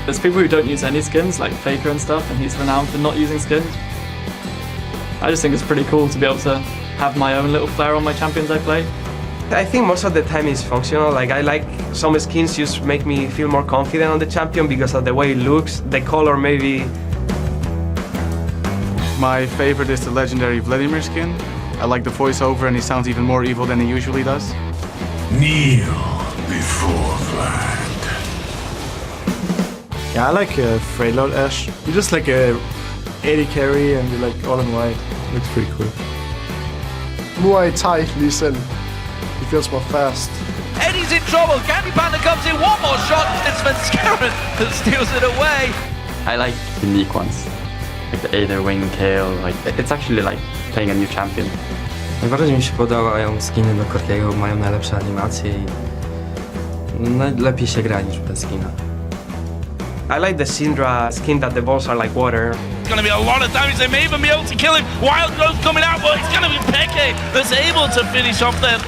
There's people who don't use any skins, like FLICKR and stuff, and he's renowned for not using skins. I just think it's pretty cool to be able to have my own little flair on my champions I play. I think most of the time it's functional. Like, I like some skins just make me feel more confident on the champion because of the way it looks, the color maybe. My favorite is the legendary Vladimir skin. I like the voiceover and he sounds even more evil than he usually does. Kneel before that. Yeah, I like Freylord Ash. You're just like a 80 carry and you're like all in white. Looks pretty cool. Muay Thai Lee Sin. He feels more fast. Eddie's in trouble. Impaler comes in. One more shot. It's Mascaran that steals it away. I like unique ones, like the Aether Wing Kale. Like, it's actually like playing a new champion. Najbardziej mi się podobają skiny do Korkiego, mają najlepsze animacje i najlepiej się gra niż bez skina. I like the Syndra skin that the balls are like water. It's going to be a lot of damage. They may even be able to kill him. Wild Growth coming out, but it's going to be Peke that's able to finish off them.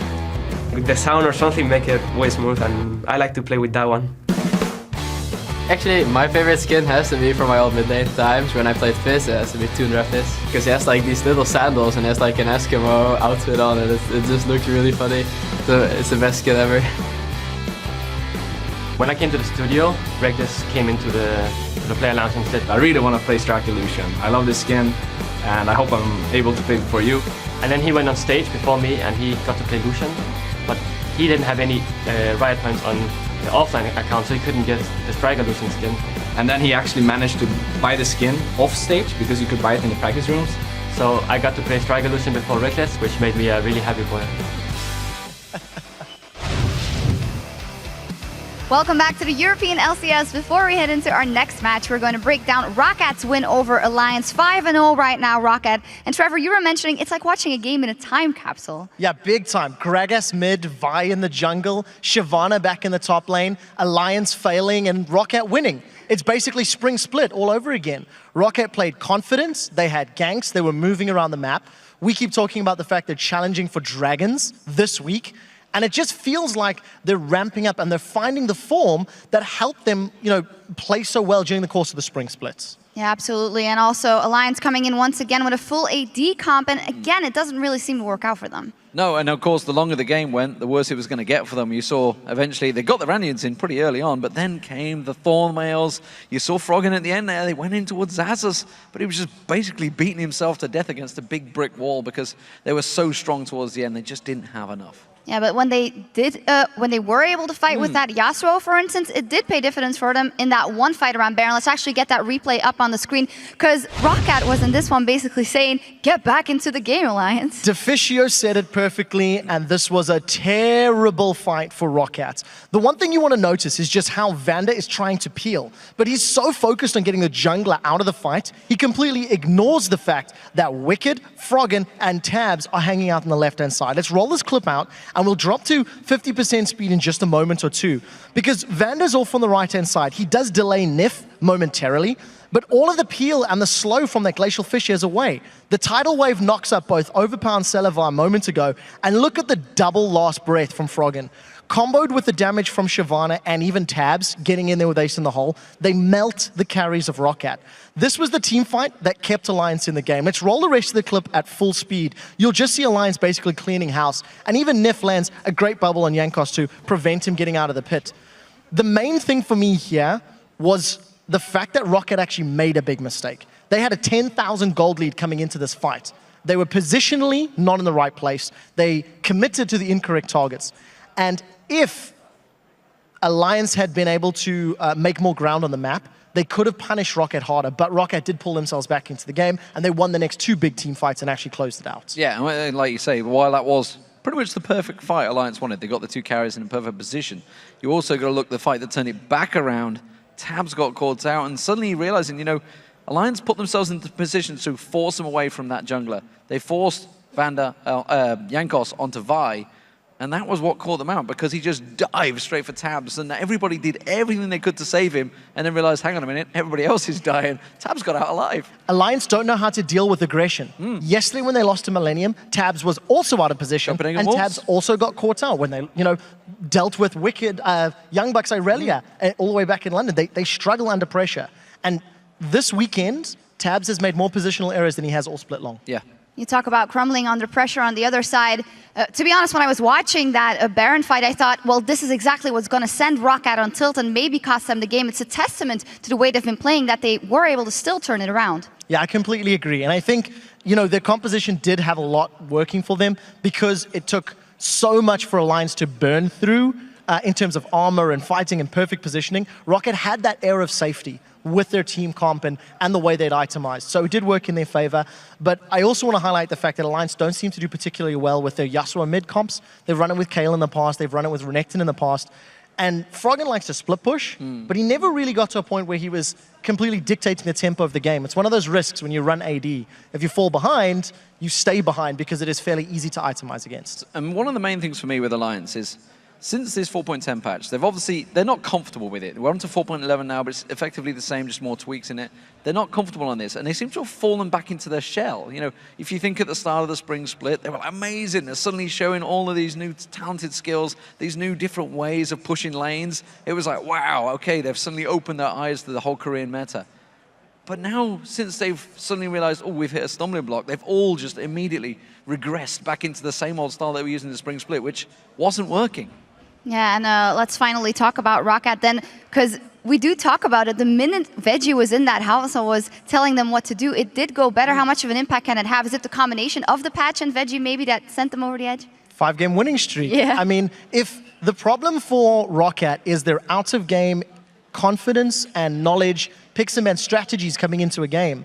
The sound or something make it way smooth, and I like to play with that one. Actually, my favorite skin has to be from my old mid-lane times when I played Fizz. It has to be Tundra Fizz. Because he has like these little sandals and he has like an Eskimo outfit on it. It just looks really funny. So it's the best skin ever. When I came to the studio, Greg just came into the player lounge and said, I really want to play Illusion. I love this skin and I hope I'm able to play it for you. And then he went on stage before me and he got to play Lucian, but he didn't have any riot points on the offline account, so he couldn't get the Illusion skin. And then he actually managed to buy the skin off stage because you could buy it in the practice rooms. So I got to play Illusion before Reckless, which made me a really happy boy. Welcome back to the European LCS. Before we head into our next match, we're going to break down Rocket's win over Alliance. 5-0 right now, Rocket. And Trevor, you were mentioning it's like watching a game in a time capsule. Yeah, big time. Gragas mid, Vi in the jungle, Shyvana back in the top lane, Alliance failing, and Rocket winning. It's basically spring split all over again. Rocket played confidence, they had ganks, they were moving around the map. We keep talking about the fact they're challenging for dragons this week. And it just feels like they're ramping up and they're finding the form that helped them, play so well during the course of the spring splits. Yeah, absolutely. And also Alliance coming in once again with a full AD comp. And again, it doesn't really seem to work out for them. No, and of course, the longer the game went, the worse it was going to get for them. You saw eventually they got the Ranians in pretty early on, but then came the Thornmails. You saw Froggen at the end there. They went in towards Xaxus, but he was just basically beating himself to death against a big brick wall because they were so strong towards the end. They just didn't have enough. Yeah, but when they were able to fight with that Yasuo, for instance, it did pay dividends for them in that one fight around Baron. Let's actually get that replay up on the screen, because Rocket was in this one basically saying, get back into the game, Alliance. Deficio said it perfectly, and this was a terrible fight for Rocket. The one thing you want to notice is just how Vander is trying to peel, but he's so focused on getting the jungler out of the fight, he completely ignores the fact that Wicked, Froggen, and Tabs are hanging out on the left-hand side. Let's roll this clip out, and we'll drop to 50% speed in just a moment or two. Because Vander's off on the right-hand side. He does delay Nif momentarily, but all of the peel and the slow from that Glacial Fissure is away. The Tidal Wave knocks up both Overpower and Celavar a moment ago, and look at the double last breath from Froggen. Comboed with the damage from Shyvana and even Tabs getting in there with Ace in the hole, they melt the carries of Rocket. This was the team fight that kept Alliance in the game. Let's roll the rest of the clip at full speed. You'll just see Alliance basically cleaning house, and even Nif lands a great bubble on Jankos to prevent him getting out of the pit. The main thing for me here was the fact that Rocket actually made a big mistake. They had a 10,000 gold lead coming into this fight. They were positionally not in the right place. They committed to the incorrect targets. And if Alliance had been able to make more ground on the map, they could have punished Rocket harder, but Rocket did pull themselves back into the game, and they won the next two big team fights and actually closed it out. Yeah, like you say, while that was pretty much the perfect fight Alliance wanted, they got the two carries in a perfect position. You also got to look at the fight that turned it back around. Tabs got caught out, and suddenly realizing, Alliance put themselves into position to force them away from that jungler. They forced Vander, Jankos onto Vi, And that was what caught them out, because he just dived straight for Tabs, and everybody did everything they could to save him, and then realized, hang on a minute, everybody else is dying. Tabs got out alive. Alliance don't know how to deal with aggression. Yesterday when they lost to Millennium, Tabs was also out of position, and Tabs also got caught out when they, dealt with wicked Young Bucks Irelia all the way back in London. They struggle under pressure. And this weekend, Tabs has made more positional errors than he has all split long. Yeah. You talk about crumbling under pressure on the other side. To be honest, when I was watching that Baron fight, I thought, well, this is exactly what's going to send Roccat on tilt and maybe cost them the game. It's a testament to the way they've been playing that they were able to still turn it around. Yeah, I completely agree. And I think, their composition did have a lot working for them because it took so much for Alliance to burn through in terms of armor and fighting and perfect positioning. Roccat had that air of safety with their team comp and the way they'd itemized. So it did work in their favor. But I also want to highlight the fact that Alliance don't seem to do particularly well with their Yasuo mid comps. They've run it with Kayle in the past. They've run it with Renekton in the past. And Froggen likes to split push, but he never really got to a point where he was completely dictating the tempo of the game. It's one of those risks when you run AD. If you fall behind, you stay behind because it is fairly easy to itemize against. And one of the main things for me with Alliance is, since this 4.10 patch, they're not comfortable with it. We're on to 4.11 now, but it's effectively the same, just more tweaks in it. They're not comfortable on this, and they seem to have fallen back into their shell. If you think at the start of the spring split, they were amazing. They're suddenly showing all of these new talented skills, these new different ways of pushing lanes. It was like, wow, okay, they've suddenly opened their eyes to the whole Korean meta. But now, since they've suddenly realized, oh, we've hit a stumbling block, they've all just immediately regressed back into the same old style they were using in the spring split, which wasn't working. Yeah, and let's finally talk about Roccat then, because we do talk about it. The minute Veggie was in that house and was telling them what to do, it did go better. How much of an impact can it have? Is it the combination of the patch and Veggie maybe that sent them over the edge? 5-game winning streak. Yeah. I mean, if the problem for Roccat is their out-of-game confidence and knowledge, picks and strategies coming into a game,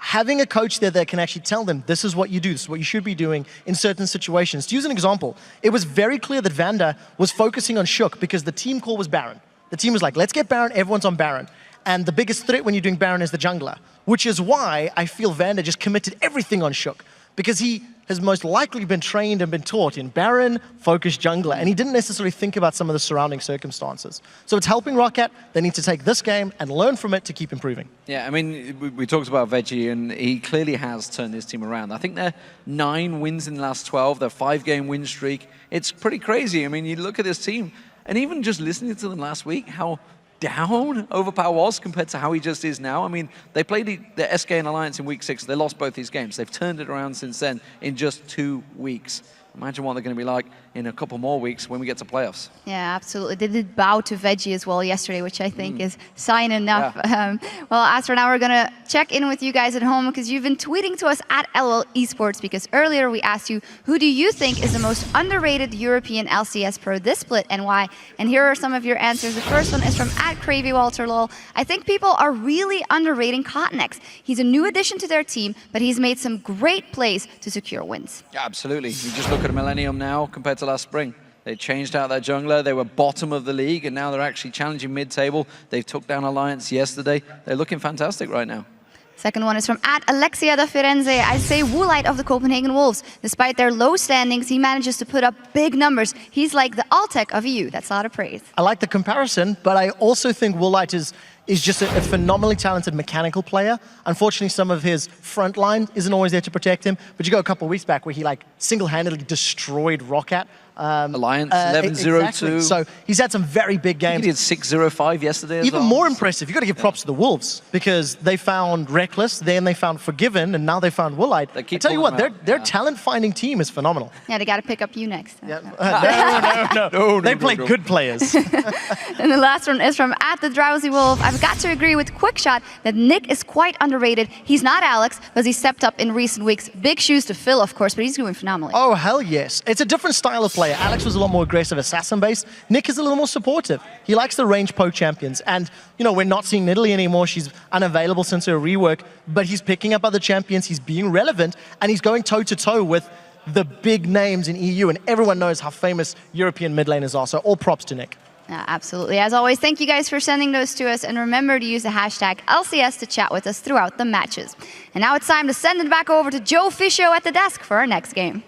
having a coach there that can actually tell them, this is what you do, this is what you should be doing in certain situations. To use an example, it was very clear that Vanda was focusing on Shook because the team call was Baron. The team was like, let's get Baron, everyone's on Baron. And the biggest threat when you're doing Baron is the jungler, which is why I feel Vanda just committed everything on Shook, because he has most likely been trained and been taught in Baron, focus jungler, and he didn't necessarily think about some of the surrounding circumstances. So it's helping Roccat. They need to take this game and learn from it to keep improving. Yeah, I mean, we talked about Veggie, and he clearly has turned his team around. I think they're 9 wins in the last 12, their 5-game win streak. It's pretty crazy. I mean, you look at this team, and even just listening to them last week, how down Overpower was compared to how he just is now. I mean, they played the SK and Alliance in week 6. They lost both these games. They've turned it around since then in just 2 weeks. Imagine what they're going to be like in a couple more weeks when we get to playoffs. Yeah, absolutely. They did bow to Veggie as well yesterday, which I think is sign enough. Yeah. Well, as for now, we're going to check in with you guys at home because you've been tweeting to us at LL Esports, because earlier we asked you, who do you think is the most underrated European LCS pro this split and why? And here are some of your answers. The first one is from at CravyWalterLol. I think people are really underrating Cottonex. He's a new addition to their team, but he's made some great plays to secure wins. Yeah, absolutely. You just look at Millennium now compared to last spring. They changed out their jungler. They were bottom of the league, and now they're actually challenging mid-table. They took down Alliance yesterday. They're looking fantastic right now. Second one is from at Alexia da Firenze. I say Woolite of the Copenhagen Wolves. Despite their low standings, he manages to put up big numbers. He's like the Altec of EU. That's a lot of praise. I like the comparison, but I also think Woolite is just a phenomenally talented mechanical player. Unfortunately, some of his front line isn't always there to protect him. But you go a couple of weeks back where he single-handedly destroyed Roccat. Alliance 11-0-2. Exactly. So he's had some very big games. He did 6-0-5 yesterday as Even well. more impressive, you've got to give props to the Wolves, because they found Reckless, then they found Forgiven, and now they found Woolite. I tell you what, their talent-finding team is phenomenal. Yeah, they got to pick up you next. No. They play good players. And the last one is from at the Drowsy Wolf. I've got to agree with Quickshot that Nick is quite underrated. He's not Alex, but he stepped up in recent weeks. Big shoes to fill, of course, but he's doing phenomenally. Oh, hell yes. It's a different style of player. Alex was a lot more aggressive assassin-based. Nick is a little more supportive. He likes the range poke champions. And, we're not seeing Nidalee anymore. She's unavailable since her rework, but he's picking up other champions. He's being relevant, and he's going toe-to-toe with the big names in EU, and everyone knows how famous European mid laners are. So all props to Nick. Absolutely. As always, thank you guys for sending those to us, and remember to use the hashtag LCS to chat with us throughout the matches. And now it's time to send it back over to Joe Fisho at the desk for our next game.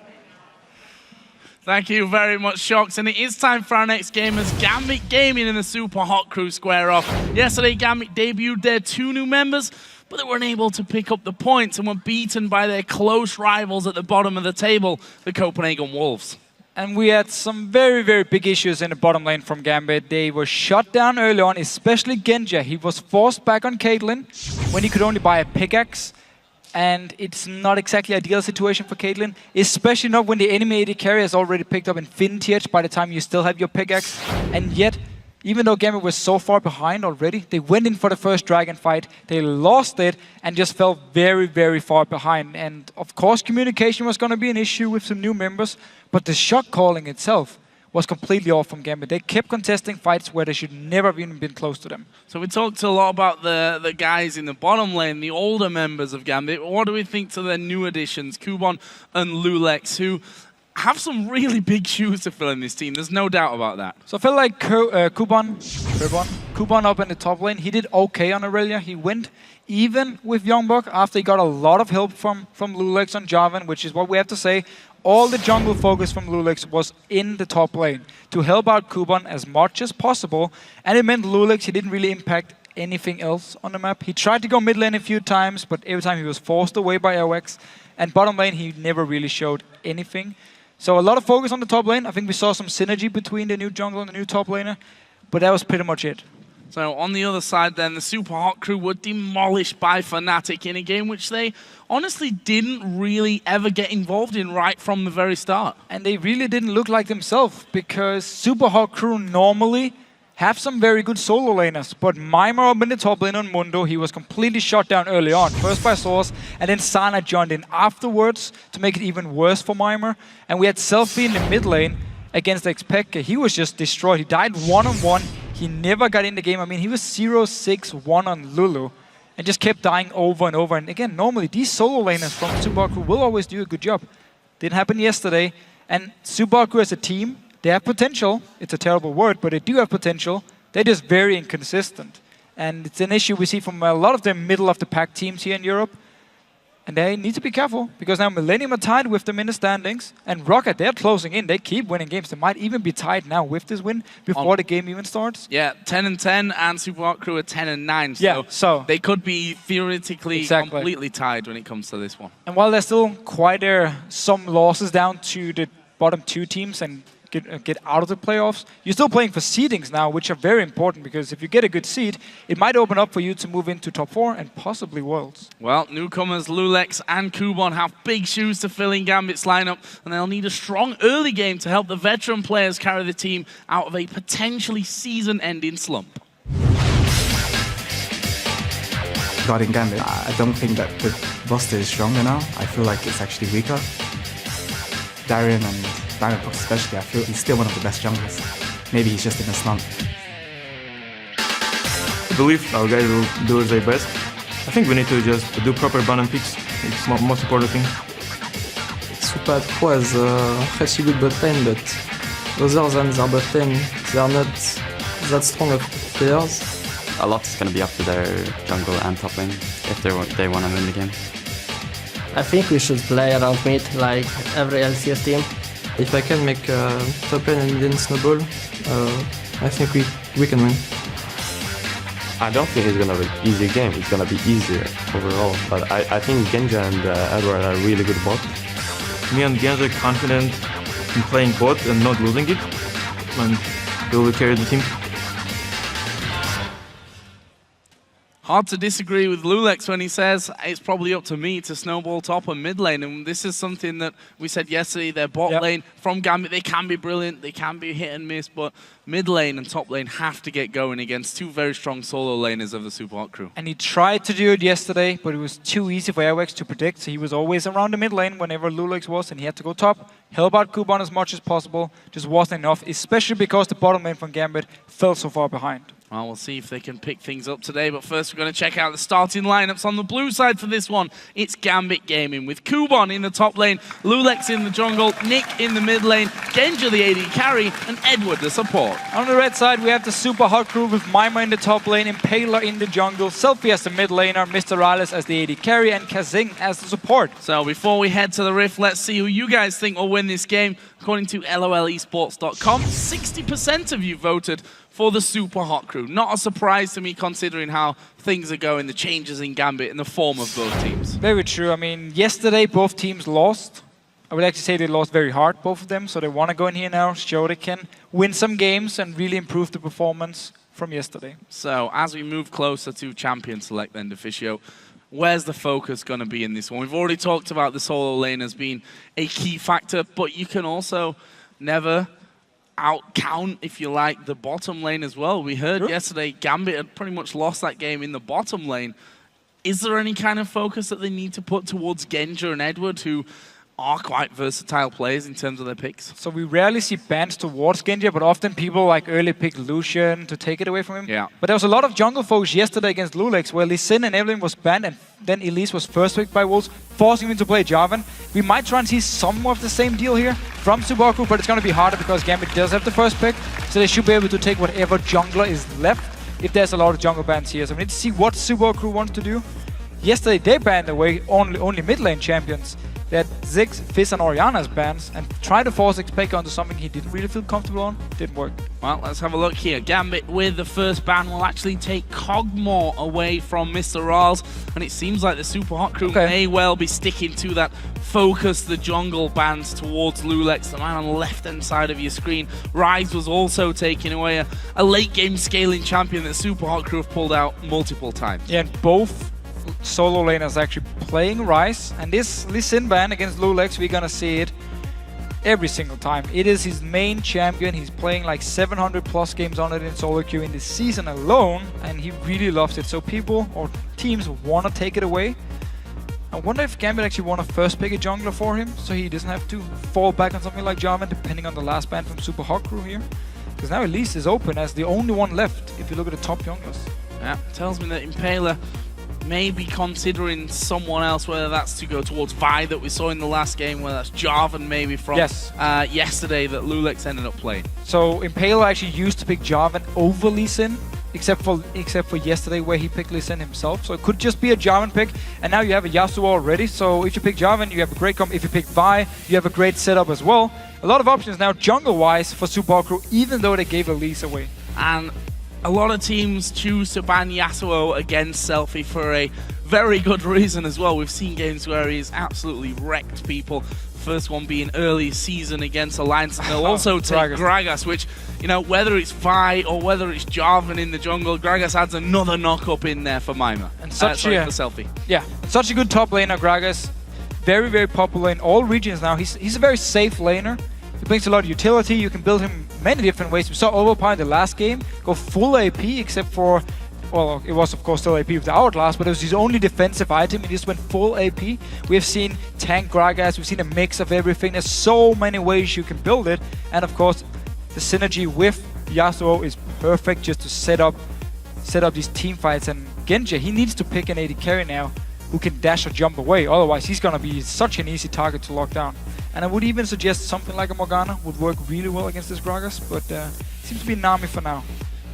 Thank you very much, Shox. And it is time for our next game as Gambit Gaming and the Supa Hot Crew square off. Yesterday, Gambit debuted their 2 new members, but they weren't able to pick up the points and were beaten by their close rivals at the bottom of the table, the Copenhagen Wolves. And we had some very, very big issues in the bottom lane from Gambit. They were shut down early on, especially Genja. He was forced back on Caitlyn when he could only buy a pickaxe. And it's not exactly ideal situation for Caitlyn, especially not when the enemy AD carry has already picked up Infinity Edge by the time you still have your pickaxe. And yet, even though Gambit was so far behind already, they went in for the first dragon fight, they lost it, and just fell very, very far behind. And of course, communication was going to be an issue with some new members, but the shot calling itself was completely off from Gambit. They kept contesting fights where they should never have even been close to them. So we talked a lot about the guys in the bottom lane, the older members of Gambit. What do we think to their new additions, Kubon and Loulex, who have some really big shoes to fill in this team? There's no doubt about that. So I feel like Kubon up in the top lane, he did okay on Aurelia. He went even with Youngbuck after he got a lot of help from Loulex on Jarvan, which is what we have to say. All the jungle focus from Loulex was in the top lane to help out Kubon as much as possible. And it meant Loulex, he didn't really impact anything else on the map. He tried to go mid lane a few times, but every time he was forced away by LX. And bottom lane, he never really showed anything. So a lot of focus on the top lane. I think we saw some synergy between the new jungle and the new top laner, but that was pretty much it. So on the other side then, the Supa Hot Crew were demolished by Fnatic in a game which they honestly didn't really ever get involved in right from the very start. And they really didn't look like themselves, because Supa Hot Crew normally have some very good solo laners, but Mimer up in the top lane on Mundo, he was completely shot down early on, first by Source, and then Sana joined in afterwards to make it even worse for Mimer. And we had SELFIE in the mid lane against Xpeke. He was just destroyed. He died one-on-one. He never got in the game. I mean, he was 0-6-1 on Lulu and just kept dying over and over. And again, normally these solo laners from Supa Hot Crew will always do a good job. Didn't happen yesterday. And Supa Hot Crew as a team, they have potential. It's a terrible word, but they do have potential. They're just very inconsistent. And it's an issue we see from a lot of the middle-of-the-pack teams here in Europe. And they need to be careful, because now Millennium are tied with them in the standings, and Rocket, they're closing in. They keep winning games. They might even be tied now with this win before the game even starts. Yeah, 10-10, and Supa Hot Crew are 10-9. So, yeah, so they could be theoretically completely tied when it comes to this one. And while there's still quite some losses down to the bottom 2 teams and get out of the playoffs, you're still playing for seedings now, which are very important, because if you get a good seed, it might open up for you to move into top 4 and possibly Worlds. Well, newcomers Loulex and Kubon have big shoes to fill in Gambit's lineup, and they'll need a strong early game to help the veteran players carry the team out of a potentially season-ending slump. Regarding Gambit, I don't think that the roster is stronger now. I feel like it's actually weaker. Darien and Diamondbox especially, I feel he's still one of the best junglers. Maybe he's just in a slump. I believe our guys will do their best. I think we need to just do proper bottom picks. It's the most important thing. Supa Hot Crew has a pretty good bot lane, but other than their bot lane, they are not that strong of players. A lot is going to be up to their jungle and top lane if they want to win the game. I think we should play around mid like every LCS team. If I can make top lane and mid snowball, I think we can win. I don't think it's going to be an easy game. It's going to be easier overall. But I think Genja and Eduard are really good bot. Me and Genja are confident in playing bot and not losing it. And they will carry the team. Hard to disagree with Loulex when he says it's probably up to me to snowball top and mid lane, and this is something that we said yesterday. Their bot lane from Gambit, they can be brilliant, they can be hit and miss, but mid lane and top lane have to get going against 2 very strong solo laners of the Supa Hot Crew. And he tried to do it yesterday, but it was too easy for Airwax to predict, so he was always around the mid lane whenever Loulex was, and he had to go top, help out Kubon as much as possible. Just wasn't enough, especially because the bottom lane from Gambit fell so far behind. Well, we'll see if they can pick things up today, but first we're going to check out the starting lineups on the blue side for this one. It's Gambit Gaming with Kubon in the top lane, Loulex in the jungle, Nick in the mid lane, Genja the AD carry, and Eduard the support. Support. On the red side, we have the Supa Hot Crew with Mimer in the top lane, Impaler in the jungle, SELFIE as the mid laner, MrRalleZ as the AD carry, and kaSing as the support. So before we head to the Rift, let's see who you guys think will win this game. According to LOLesports.com, 60% of you voted for the Supa Hot Crew. Not a surprise to me considering how things are going, the changes in Gambit and the form of both teams. Very true. I mean, yesterday both teams lost. I would actually say they lost very hard, both of them. So they want to go in here now, show they can win some games and really improve the performance from yesterday. So as we move closer to Champion Select then, Deficio, where's the focus going to be in this one? We've already talked about the solo lane as being a key factor, but you can also never out-count, if you like, the bottom lane as well. We heard yesterday Gambit had pretty much lost that game in the bottom lane. Is there any kind of focus that they need to put towards Genja and Eduard, who are quite versatile players in terms of their picks? So we rarely see bans towards Genja, but often people like early pick Lucian to take it away from him. Yeah. But there was a lot of jungle focus yesterday against Loulex, where Lee Sin and Evelyn was banned, and then Elise was first picked by Wolves, forcing him to play Jarvan. We might try and see some of the same deal here from Supa Hot Crew, but it's going to be harder because Gambit does have the first pick, so they should be able to take whatever jungler is left if there's a lot of jungle bans here. So we need to see what Supa Hot Crew wants to do. Yesterday they banned away only mid lane champions. They had Ziggs, Fizz and Orianna's bans and tried to force Xpeke onto something he didn't really feel comfortable on. Didn't work. Well, let's have a look here. Gambit with the first ban will actually take Kog'Maw away from MrRalleZ, and it seems like the Supa Hot Crew may well be sticking to that focus the jungle bans towards Loulex, the man on the left-hand side of your screen. Rise was also taking away a late-game scaling champion that Supa Hot Crew have pulled out multiple times. Yeah, and both solo laners actually playing Rise, and this Lee Sin ban against Loulex, we're gonna see it every single time. It is his main champion. He's playing like 700 plus games on it in solo queue in this season alone, and he really loves it. So people or teams want to take it away. I wonder if Gambit actually want to first pick a jungler for him, so he doesn't have to fall back on something like Jarvan, depending on the last ban from Supa Hot Crew here. Because now Elise is open as the only one left if you look at the top junglers. Yeah, tells me that Impaler maybe considering someone else, whether that's to go towards Vi that we saw in the last game, whether that's Jarvan maybe from yesterday that Loulex ended up playing. So Impaler actually used to pick Jarvan over Lee Sin, except for yesterday where he picked Lee Sin himself. So it could just be a Jarvan pick, and now you have a Yasuo already. So if you pick Jarvan, you have a great comp. If you pick Vi, you have a great setup as well. A lot of options now jungle-wise for Supa Hot Crew, even though they gave Elise away. And a lot of teams choose to ban Yasuo against SELFIE for a very good reason as well. We've seen games where he's absolutely wrecked people. First one being early season against Alliance, and they'll also take Gragas, which, you know, whether it's Vi or whether it's Jarvan in the jungle, Gragas adds another knock-up in there for Mimer. And for SELFIE. Yeah, such a good top laner, Gragas. Very, very popular in all regions now. He's a very safe laner. He brings a lot of utility. You can build him many different ways. We saw Overpower in the last game go full AP, except for, well, it was of course still AP with the Hourglass, but it was his only defensive item. He just went full AP. We have seen tank Gragas. We've seen a mix of everything. There's so many ways you can build it, and of course, the synergy with Yasuo is perfect just to set up these team fights. And Genja, he needs to pick an AD carry now who can dash or jump away. Otherwise, he's gonna be such an easy target to lock down. And I would even suggest something like a Morgana would work really well against this Gragas, but seems to be Nami for now.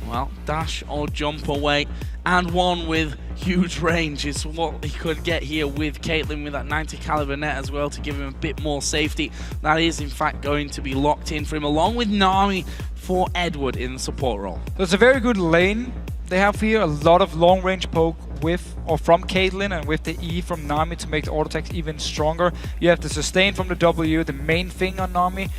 Well, dash or jump away, and one with huge range is what he could get here with Caitlyn with that 90 caliber net as well to give him a bit more safety. That is in fact going to be locked in for him, along with Nami for Eduard in the support role. So it's a very good lane they have here, a lot of long range poke with or from Caitlyn, and with the E from Nami to make the auto attacks even stronger. You have the sustain from the W, the main thing on Nami.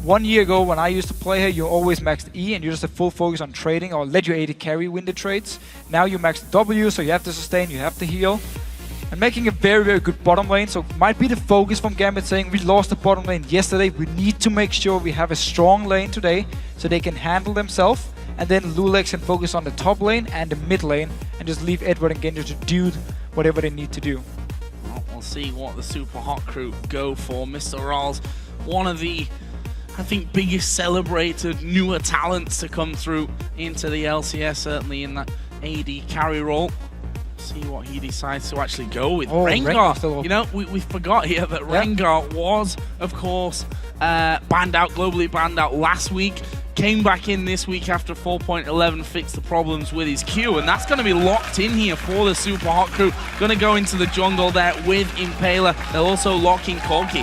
1 year ago when I used to play her, you always maxed E and you just have full focus on trading or let your AD carry win the trades. Now you max the W, so you have to sustain, you have to heal. And making a very, very good bottom lane, so it might be the focus from Gambit saying we lost the bottom lane yesterday, we need to make sure we have a strong lane today so they can handle themselves. And then Loulex can focus on the top lane and the mid lane and just leave Eduard and Genja to do whatever they need to do. Well, we'll see what the Supa Hot Crew go for. MrRalleZ, one of the, I think, biggest celebrated newer talents to come through into the LCS, certainly in that AD carry role. See what he decides to actually go with. Rengar, you know, we forgot here that Rengar was, of course, globally banned out last week. came back in this week after 4.11, fixed the problems with his Q, and that's going to be locked in here for the Supa Hot Crew. Going to go into the jungle there with Impaler. They'll also lock in Corki.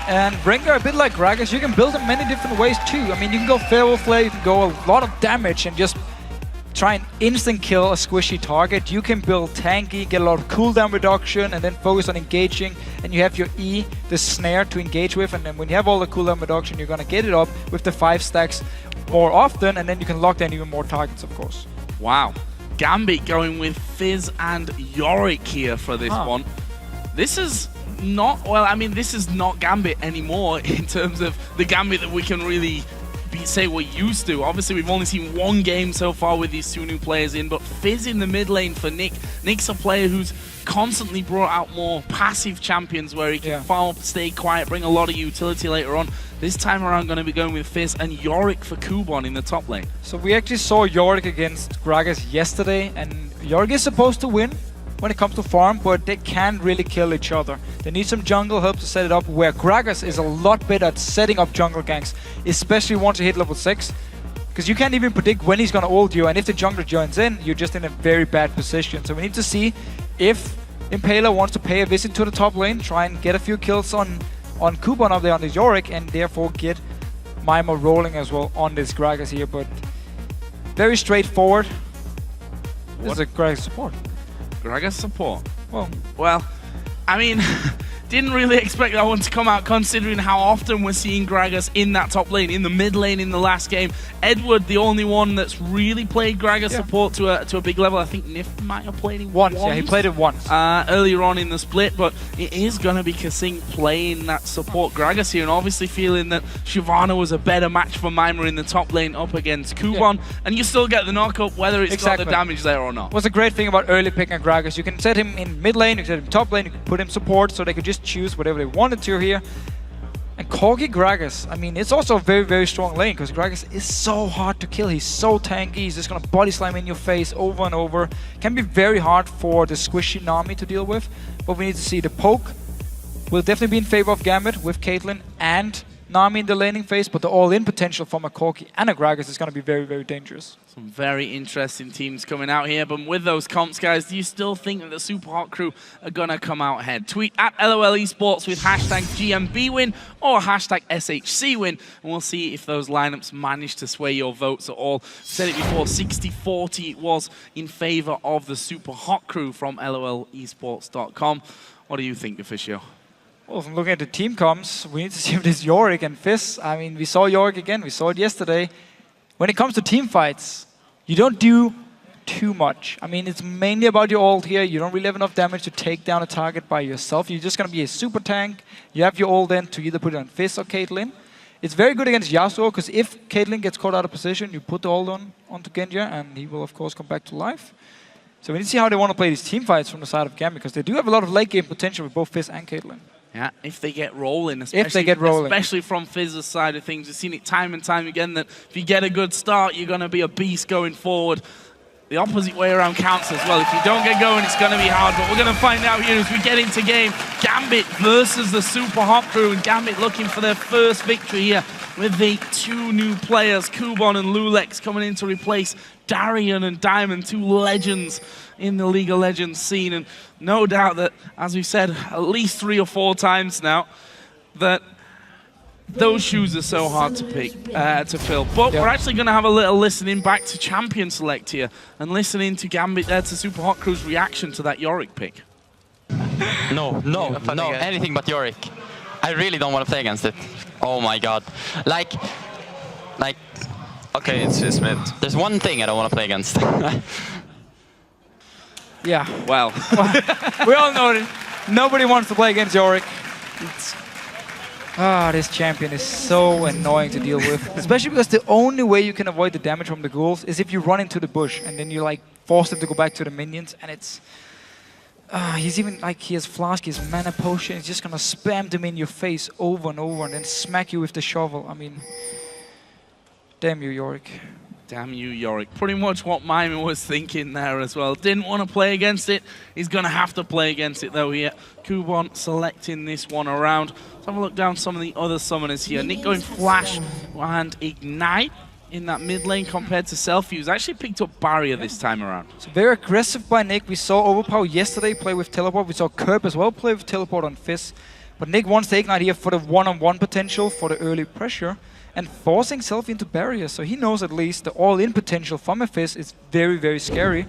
And Rengar, a bit like Gragas, you can build in many different ways too. I mean, you can go Farewell Flare, you can go a lot of damage and just try and instant kill a squishy target. You can build tanky, get a lot of cooldown reduction, and then focus on engaging. And you have your E, the snare, to engage with. And then when you have all the cooldown reduction, you're gonna get it up with the 5 stacks more often, and then you can lock down even more targets, of course. Wow. Gambit going with Fizz and Yorick here for this one. This is not, well, I mean, this is not Gambit anymore in terms of the Gambit that we can really say we're used to. Obviously, we've only seen one game so far with these 2 new players in, but Fizz in the mid lane for Nick. Nick's a player who's constantly brought out more passive champions where he can farm up, stay quiet, bring a lot of utility later on. This time around, going to be going with Fizz and Yorick for Kubon in the top lane. So we actually saw Yorick against Gragas yesterday, and Yorick is supposed to win when it comes to farm, but they can't really kill each other. They need some jungle help to set it up, where Gragas is a lot better at setting up jungle ganks, especially once you hit level 6. Because you can't even predict when he's gonna ult you, and if the jungler joins in, you're just in a very bad position. So we need to see if Impaler wants to pay a visit to the top lane, try and get a few kills on Kubon up there on this Yorick, and therefore get Mimer rolling as well on this Gragas here, but very straightforward. This is a Gragas support. Gragas support. Well, I mean, didn't really expect that one to come out considering how often we're seeing Gragas in that top lane, in the mid lane in the last game. Eduard, the only one that's really played Gragas support to a big level. I think Nif might have played it once. Yeah, he played it once. Earlier on in the split, but it is going to be kaSing playing that support Gragas here, and obviously feeling that Shyvana was a better match for Mimer in the top lane up against Kubon, and you still get the knockup whether it's got the damage there or not. What's a great thing about early picking Gragas, you can set him in mid lane, you can set him top lane, you can put him support, so they could just choose whatever they wanted to here. And Corgi Gragas, I mean, it's also a very, very strong lane, because Gragas is so hard to kill. He's so tanky, he's just gonna body slam in your face over and over. Can be very hard for the squishy Nami to deal with, but we need to see the poke will definitely be in favor of Gambit with Caitlyn and Nami in the laning phase, but the all-in potential from a Corgi and a Gragas is going to be very, very dangerous. Some very interesting teams coming out here, but with those comps, guys, do you still think that the Supa Hot Crew are going to come out ahead? Tweet at LOL Esports with hashtag GMB win or hashtag SHC win, and we'll see if those lineups manage to sway your votes at all. Said it before, 60-40 was in favor of the Supa Hot Crew from LOLesports.com. What do you think, Officio? Well, from looking at the team comps, we need to see if this Yorick and Fizz. I mean, we saw Yorick again, we saw it yesterday. When it comes to team fights, you don't do too much. I mean, it's mainly about your ult here. You don't really have enough damage to take down a target by yourself. You're just going to be a super tank. You have your ult then to either put it on Fizz or Caitlyn. It's very good against Yasuo, because if Caitlyn gets caught out of position, you put the ult onto Genja, and he will, of course, come back to life. So we need to see how they want to play these team fights from the side of Gambit, because they do have a lot of late game potential with both Fizz and Caitlyn. Yeah, if they get rolling, especially from Fizz's side of things. We've seen it time and time again that if you get a good start, you're going to be a beast going forward. The opposite way around counts as well. If you don't get going, it's going to be hard, but we're going to find out here as we get into game. Gambit versus the Supa Hot Crew, and Gambit looking for their first victory here with the 2 new players, Kubon and Loulex, coming in to replace Darian and Diamond, 2 legends in the League of Legends scene. And no doubt that, as we've said at least 3 or 4 times now, that those shoes are so hard to pick, to fill. But we're actually going to have a little listening back to Champion Select here and listening to Gambit to Supa Hot Crew's reaction to that Yorick pick. No, anything but Yorick. I really don't want to play against it. Oh my god. Like, okay, it's mid. There's one thing I don't want to play against. Yeah. Well. We all know it. Nobody wants to play against Yorick. This champion is so annoying to deal with. Especially because the only way you can avoid the damage from the ghouls is if you run into the bush and then you like force them to go back to the minions, and it's... he's even like, he has flask, he has mana potion, he's just gonna spam them in your face over and over and then smack you with the shovel. I mean, damn you, Yorick. Damn you, Yorick. Pretty much what Mimer was thinking there as well. Didn't want to play against it. He's going to have to play against it though here. Kubon selecting this one around. Let's have a look down some of the other summoners here. Nick going Flash and Ignite. in that mid lane compared to SELFIE, who's actually picked up Barrier this time around. So very aggressive by Nick. We saw Overpower yesterday play with Teleport. We saw Kerb as well play with Teleport on Fizz. But Nick wants to Ignite here for the one-on-one potential, for the early pressure, and forcing SELFIE into Barrier. So he knows at least the all-in potential from a Fizz is very, very scary.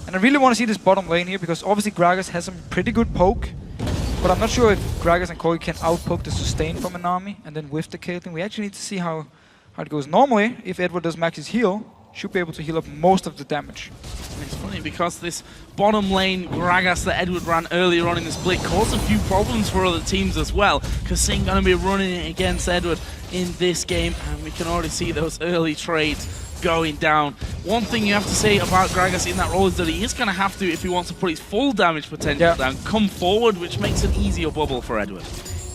And I really want to see this bottom lane here, because obviously Gragas has some pretty good poke. But I'm not sure if Gragas and Kogi can outpoke the sustain from an army and then with the Caitlyn. We actually need to see how it goes. Normally, if Eduard does max his heal, should be able to heal up most of the damage. And it's funny because this bottom lane Gragas that Eduard ran earlier on in the split caused a few problems for other teams as well. kaSing going to be running it against Eduard in this game, and we can already see those early trades going down. One thing you have to say about Gragas in that role is that he is going to have to, if he wants to put his full damage potential down, come forward, which makes an easier bubble for Eduard.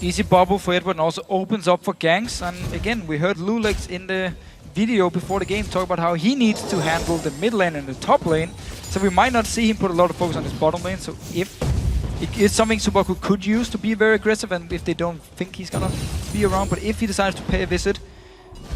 Easy bubble for Eduard and also opens up for ganks. And again, we heard Loulex in the video before the game talk about how he needs to handle the mid lane and the top lane. So we might not see him put a lot of focus on his bottom lane. So if it is something Subaku could use to be very aggressive, and if they don't think he's gonna be around, but if he decides to pay a visit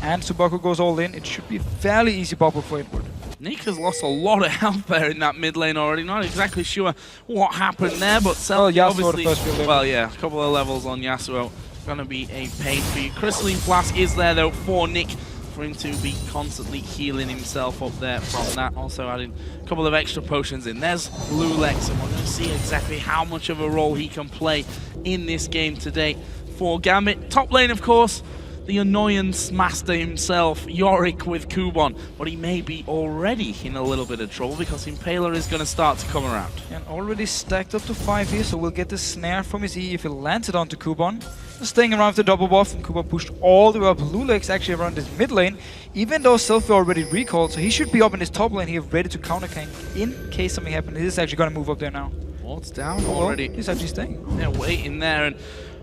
and Subaku goes all in, it should be a fairly easy bubble for Eduard. Nick has lost a lot of health there in that mid lane already. Not exactly sure what happened there, but SELFIE obviously... the first well, yeah, a couple of levels on Yasuo. Gonna be a pain for you. Crystalline Flask is there though for Nick, for him to be constantly healing himself up there from that. Also adding a couple of extra potions in. There's Loulex, and we're going to see exactly how much of a role he can play in this game today for Gambit. Top lane, of course, the annoyance master himself, Yorick with Kubon, but he may be already in a little bit of trouble because Impaler is going to start to come around. And already stacked up to 5 here, so we'll get the snare from his E if he lands it onto Kubon. Staying around with the double buff, and Kubon pushed all the way up. Loulex actually around his mid lane, even though SELFIE already recalled, so he should be up in his top lane here, ready to counter gank in case something happens. He is actually going to move up there now. Ward's down already. He's actually staying. Yeah, waiting there and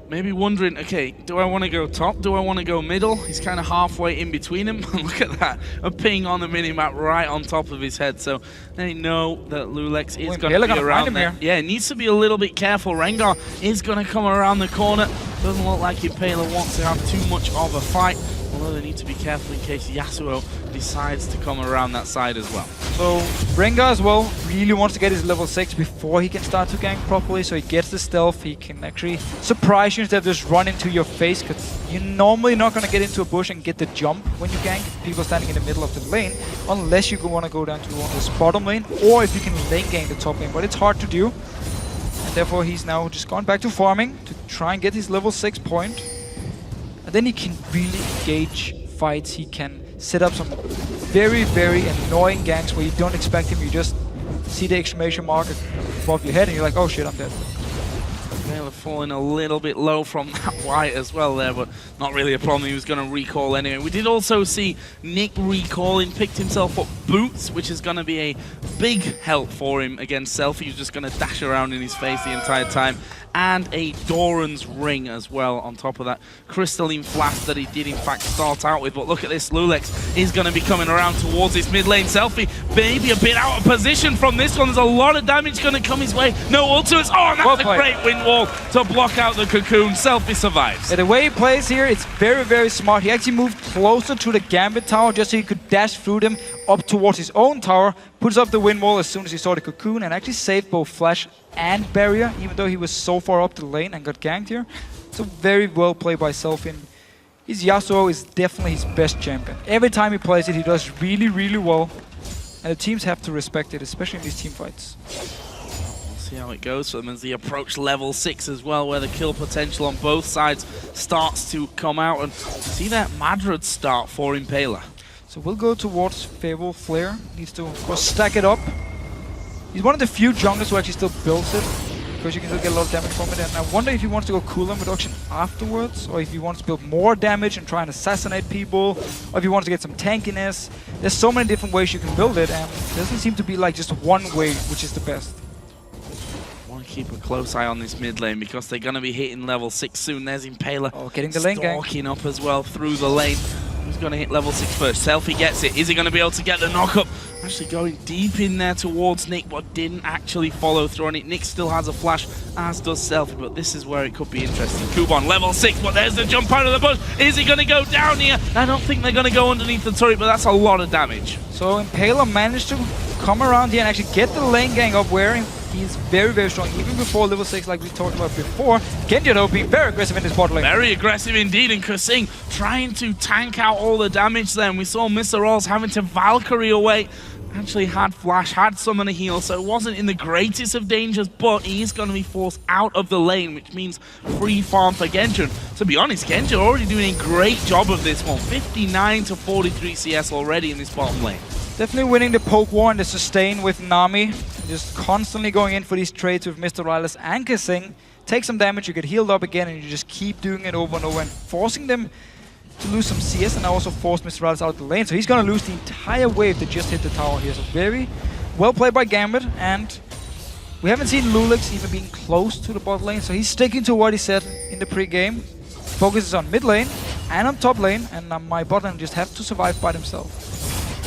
maybe wondering, okay, do I want to go top? Do I want to go middle? He's kind of halfway in between them. Look at that, a ping on the minimap right on top of his head. So they know that Loulex is going to be around there. Yeah, it needs to be a little bit careful. Rengar is going to come around the corner. Doesn't look like Impaler wants to have too much of a fight, although they need to be careful in case Yasuo decides to come around that side as well. So Rengar as well really wants to get his level 6 before he can start to gank properly, so he gets the stealth, he can actually surprise you instead of just run into your face, because you're normally not going to get into a bush and get the jump when you gank people standing in the middle of the lane, unless you want to go down to this bottom lane, or if you can lane gank the top lane, but it's hard to do. And therefore he's now just gone back to farming to try and get his level 6 point. And then he can really engage fights, he can set up some very, very annoying ganks where you don't expect him, you just see the exclamation mark above your head and you're like, oh shit, I'm dead. Impaler falling a little bit low from that white as well there, but not really a problem. He was going to recall anyway. We did also see Nick recalling, picked himself up boots, which is going to be a big help for him against SELFIE. He's just going to dash around in his face the entire time. And a Doran's ring as well on top of that crystalline flask that he did in fact start out with. But look at this, Loulex is going to be coming around towards this mid lane. SELFIE maybe a bit out of position from this one. There's a lot of damage going to come his way. No ultimates. Oh, and that's a great wind wall to block out the cocoon. SELFIE survives. Yeah, the way he plays here, it's very, very smart. He actually moved closer to the Gambit tower just so he could dash through them up towards his own tower, puts up the wind wall as soon as he saw the cocoon, and actually saved both Flash and Barrier, even though he was so far up the lane and got ganked here. So very well played by SELFIE. His Yasuo is definitely his best champion. Every time he plays it, he does really, really well. And the teams have to respect it, especially in these team fights. We'll see how it goes for them as they approach level 6 as well, where the kill potential on both sides starts to come out. And see that Madrid start for Impaler. So we'll go towards Fable FLICKR. Needs to, of course, stack it up. He's one of the few junglers who actually still builds it, because you can still get a lot of damage from it. And I wonder if he wants to go cooldown reduction afterwards, or if he wants to build more damage and try and assassinate people, or if he wants to get some tankiness. There's so many different ways you can build it, and it doesn't seem to be like just one way which is the best. Want to keep a close eye on this mid lane because they're going to be hitting level 6 soon. There's Impaler getting the lane gank. Stalking up as well through the lane. Who's going to hit level 6 first? SELFIE gets it. Is he going to be able to get the knock-up? Actually going deep in there towards Nick, but didn't actually follow through on it. Nick still has a flash, as does SELFIE, but this is where it could be interesting. Kubon, level 6, but there's the jump out of the bush. Is he going to go down here? I don't think they're going to go underneath the turret, but that's a lot of damage. So Impaler managed to come around here and actually get the lane gang up where he's very, very strong, even before level 6, like we talked about before. Genja, though, being very aggressive in this bot lane. Very aggressive indeed, and kaSing trying to tank out all the damage then. We saw MrRalleZ having to Valkyrie away. Actually had flash, had summon a heal, so it wasn't in the greatest of dangers, but he's going to be forced out of the lane, which means free farm for Genja. To be honest, Genja already doing a great job of this one. 59 to 43 CS already in this bottom lane. Definitely winning the poke war and the sustain with Nami. Just constantly going in for these trades with MrRalleZ and kaSing. Take some damage, you get healed up again, and you just keep doing it over and over and forcing them to lose some CS, and I also forced MrRalleZ out of the lane, so he's gonna lose the entire wave that just hit the tower here. So very well played by Gambit, and we haven't seen Loulex even being close to the bot lane, so he's sticking to what he said in the pre-game. Focuses on mid lane and on top lane, and my bot lane just have to survive by themselves.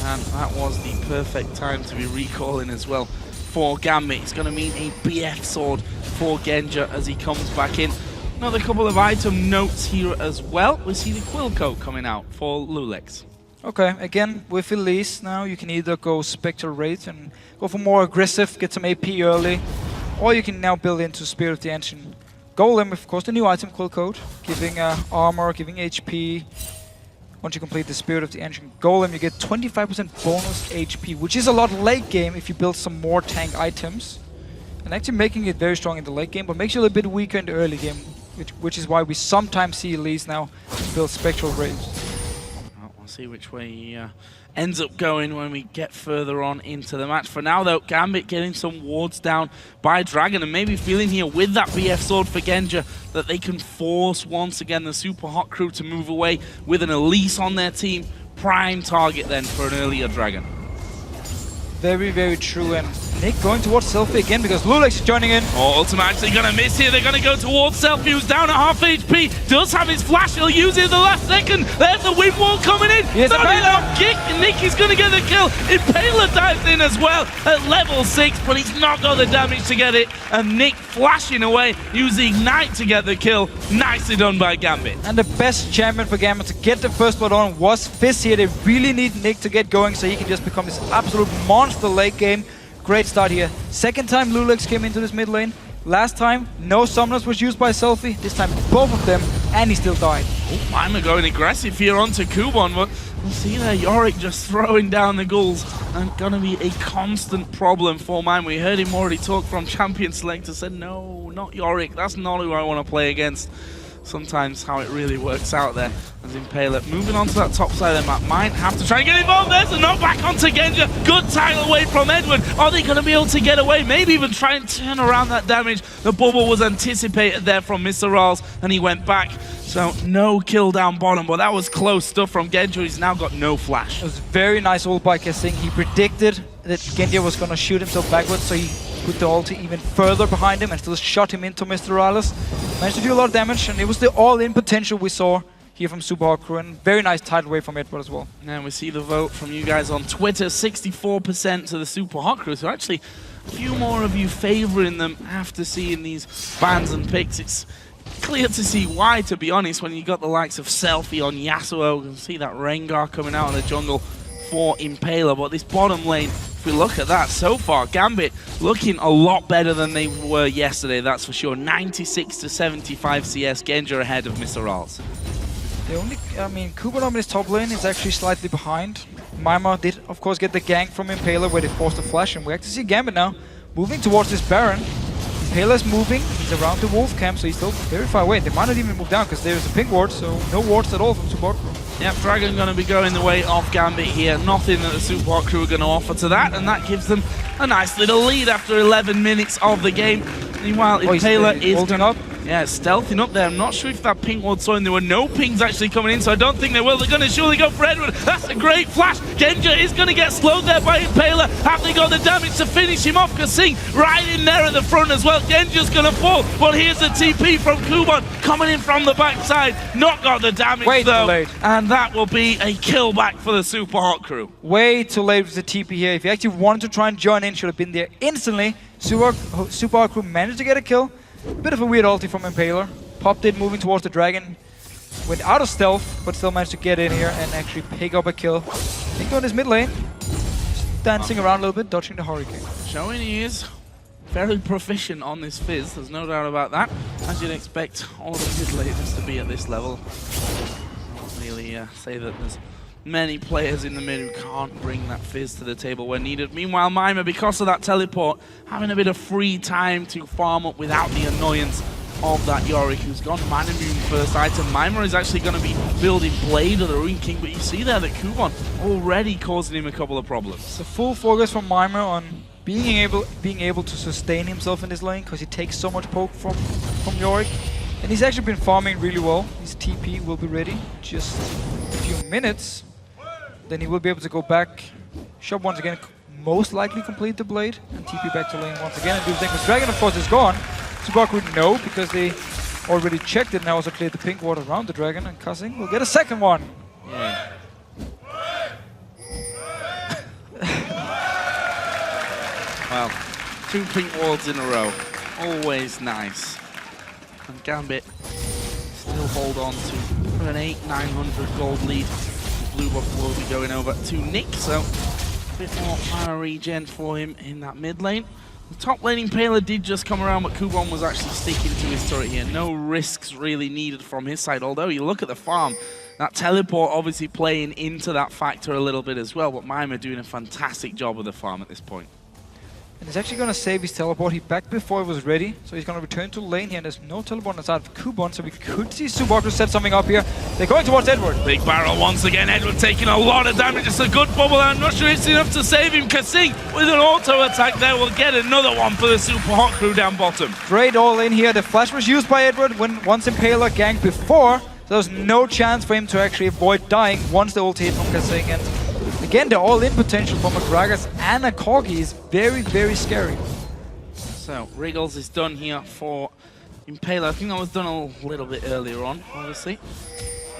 And that was the perfect time to be recalling as well for Gambit. It's gonna mean a BF sword for Genja as he comes back in. Another couple of item notes here as well. We see the quill coat coming out for Loulex. Okay, again, with Elise now, you can either go Spectral Wraith and go for more aggressive, get some AP early, or you can now build into Spirit of the Ancient Golem, of course, the new item, quill coat, giving armor, giving HP. Once you complete the Spirit of the Ancient Golem, you get 25% bonus HP, which is a lot late game if you build some more tank items. And actually making it very strong in the late game, but makes you a little bit weaker in the early game. Which is why we sometimes see Elise now build Spectral Wraiths. Well, we'll see which way he ends up going when we get further on into the match. For now, though, Gambit getting some wards down by Dragon, and maybe feeling here with that BF sword for Genja that they can force once again the Supa Hot Crew to move away with an Elise on their team. Prime target then for an earlier Dragon. Very, very true, and Nick going towards SELFIE again because Loulex is joining in. Oh, Ultimate actually gonna miss here. They're gonna go towards SELFIE, who's down at half HP. Does have his flash, he'll use it in the last second. There's the wind wall coming in. Yes, Not enough kick, and Nick is gonna get the kill. Impaler dives in as well at level 6, but he's not got the damage to get it. And Nick flashing away, using Ignite to get the kill. Nicely done by Gambit. And the best champion for Gambit to get the first blood on was Fizz here. They really need Nick to get going so he can just become this absolute monster late game. Great start here. Second time Loulex came into this mid lane. Last time, no summoners was used by SELFIE. This time, both of them, and he still died. Oh, Mimer going aggressive here onto Kubon, but we'll see there Yorick just throwing down the ghouls, and gonna be a constant problem for Mimer. We heard him already talk from Champion Selector, said no, not Yorick, that's not who I want to play against. Sometimes how it really works out there. As Impaler moving on to that top side of the map, might have to try and get involved. There's a knockback onto Genja. Good tile away from Eduard. Are they going to be able to get away? Maybe even try and turn around that damage. The bubble was anticipated there from MrRalleZ, and he went back. So no kill down bottom, but that was close stuff from Genja. He's now got no flash. It was very nice ult by kaSing. He predicted that Genja was going to shoot himself backwards, so he put the ulti even further behind him and still shot him into MrRalleZ. Managed to do a lot of damage, and it was the all-in potential we saw here from Supa Hot Crew, and very nice tidal wave from Eduard as well. And we see the vote from you guys on Twitter, 64% to the Supa Hot Crew, so actually a few more of you favouring them after seeing these bans and picks. It's clear to see why, to be honest, when you got the likes of SELFIE on Yasuo. You can see that Rengar coming out of the jungle for Impaler, but this bottom lane, if we look at that so far, Gambit looking a lot better than they were yesterday, that's for sure. 96 to 75 CS, Genja ahead of MrRalleZ. The only, I mean, Kubon on his top lane is actually slightly behind. Mimer did, of course, get the gank from Impaler where they forced the flash, and we actually see Gambit now moving towards this Baron. Impaler's moving, he's around the wolf camp, so he's still very far away. They might not even move down because there's a pink ward, so no wards at all from Supa Hot Crew. Yep, Dragon going to be going the way of Gambit here. Nothing that the Supa Hot Crew are going to offer to that, and that gives them a nice little lead after 11 minutes of the game. Meanwhile, Impaler is holding up. Yeah, stealthing up there. I'm not sure if that ping ward saw him. There were no pings actually coming in, so I don't think they will. They're going to surely go for Eduard. That's a great flash. Genja is going to get slowed there by Impaler. Have they got the damage to finish him off? kaSing right in there at the front as well. Genja's going to fall. Well, here's the TP from Kubon coming in from the backside. Not got the damage though. Too late. And that will be a kill back for the Supa Hot Crew. Way too late with the TP here. If he actually wanted to try and join in, should have been there instantly. Supa Hot Crew managed to get a kill. Bit of a weird ulti from Impaler. Popped it, moving towards the dragon. Went out of stealth, but still managed to get in here and actually pick up a kill. Nick on his mid lane. Just dancing around a little bit, dodging the Hurricane. Showing he is very proficient on this Fizz, there's no doubt about that. As you'd expect all the mid laners to be at this level. I don't really say that there's many players in the mid who can't bring that Fizz to the table when needed. Meanwhile, Mimer, because of that teleport, having a bit of free time to farm up without the annoyance of that Yorick, who's gone Mana Moon first item. Mimer is actually going to be building Blade of the Rune King, but you see there that Kubon already causing him a couple of problems. It's a full focus from Mimer on being able to sustain himself in this lane, because he takes so much poke from Yorick. And he's actually been farming really well. His TP will be ready just a few minutes. Then he will be able to go back, shop once again, most likely complete the Blade, and TP back to lane once again and do the thing. Because Dragon, of course, is gone. Supa would know, because they already checked it and also cleared the pink ward around the Dragon, and kaSing will get a second one. Yeah. Well, 2 pink wards in a row. Always nice. And Gambit still hold on to an 800-900 gold lead. Blue buff will be going over to Nick, so a bit more mana regen for him in that mid lane. The top lane Impaler did just come around, but Kubon was actually sticking to his turret here. No risks really needed from his side, although you look at the farm, that teleport obviously playing into that factor a little bit as well, but Mimer doing a fantastic job with the farm at this point. And he's actually going to save his teleport. He backed before he was ready, so he's going to return to lane here, and there's no teleport on the side of Kubon, so we could see Supa to set something up here. They're going towards Eduard. Big barrel once again. Eduard taking a lot of damage. It's a good bubble. I'm not sure it's enough to save him. kaSing with an auto attack there will get another one for the Supa Hot Crew down bottom. Great all in here. The flash was used by Eduard once Impaler ganked before, so there was no chance for him to actually avoid dying once the ult hit from kaSing. And again, the all-in potential from a Gragas and a Corgi is very, very scary. So, Wriggles is done here for Impaler. I think that was done a little bit earlier on, obviously.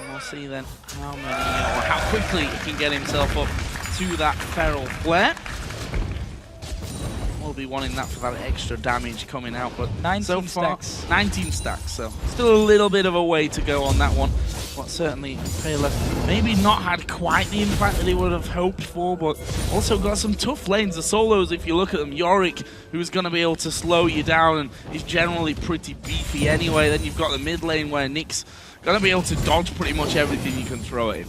And we'll see then how many, or how quickly he can get himself up to that Feral Flare. We'll be wanting that for that extra damage coming out, but 19 so far, stacks. 19 stacks, so still a little bit of a way to go on that one. But certainly, Impaler maybe not had quite the impact that he would have hoped for, but also got some tough lanes. The solos, if you look at them, Yorick, who's going to be able to slow you down and is generally pretty beefy anyway. Then you've got the mid lane where Nick's going to be able to dodge pretty much everything you can throw at him.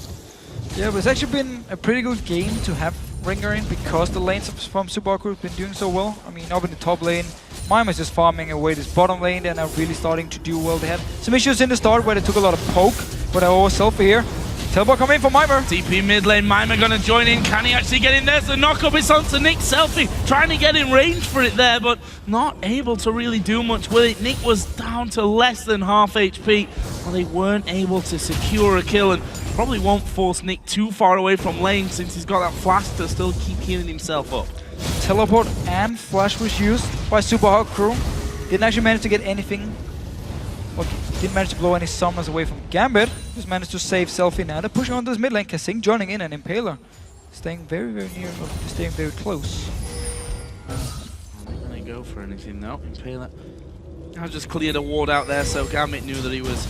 Yeah, but it's actually been a pretty good game to have Ringer in, because the lanes from Supa have been doing so well. I mean, up in the top lane, Mimer's just farming away this bottom lane. They're now really starting to do well. They had some issues in the start where they took a lot of poke, but they're all SELFIE here. Teleport coming in for Mimer. TP mid lane, Mimer gonna join in. Can he actually get in there? So knock up is onto Nick. SELFIE trying to get in range for it there, but not able to really do much with it. Nick was down to less than half HP. Well, they weren't able to secure a kill, and probably won't force Nick too far away from lane since he's got that flash to still keep healing himself up. Teleport and flash was used by Supa Hot Crew. Didn't actually manage to get anything. Well, didn't manage to blow any summoners away from Gambit. Just managed to save SELFIE now. They're pushing on this mid lane. kaSing joining in, and Impaler staying very, very near, staying very close. Not gonna go for anything though. Impaler I just cleared a ward out there, so Gambit knew that he was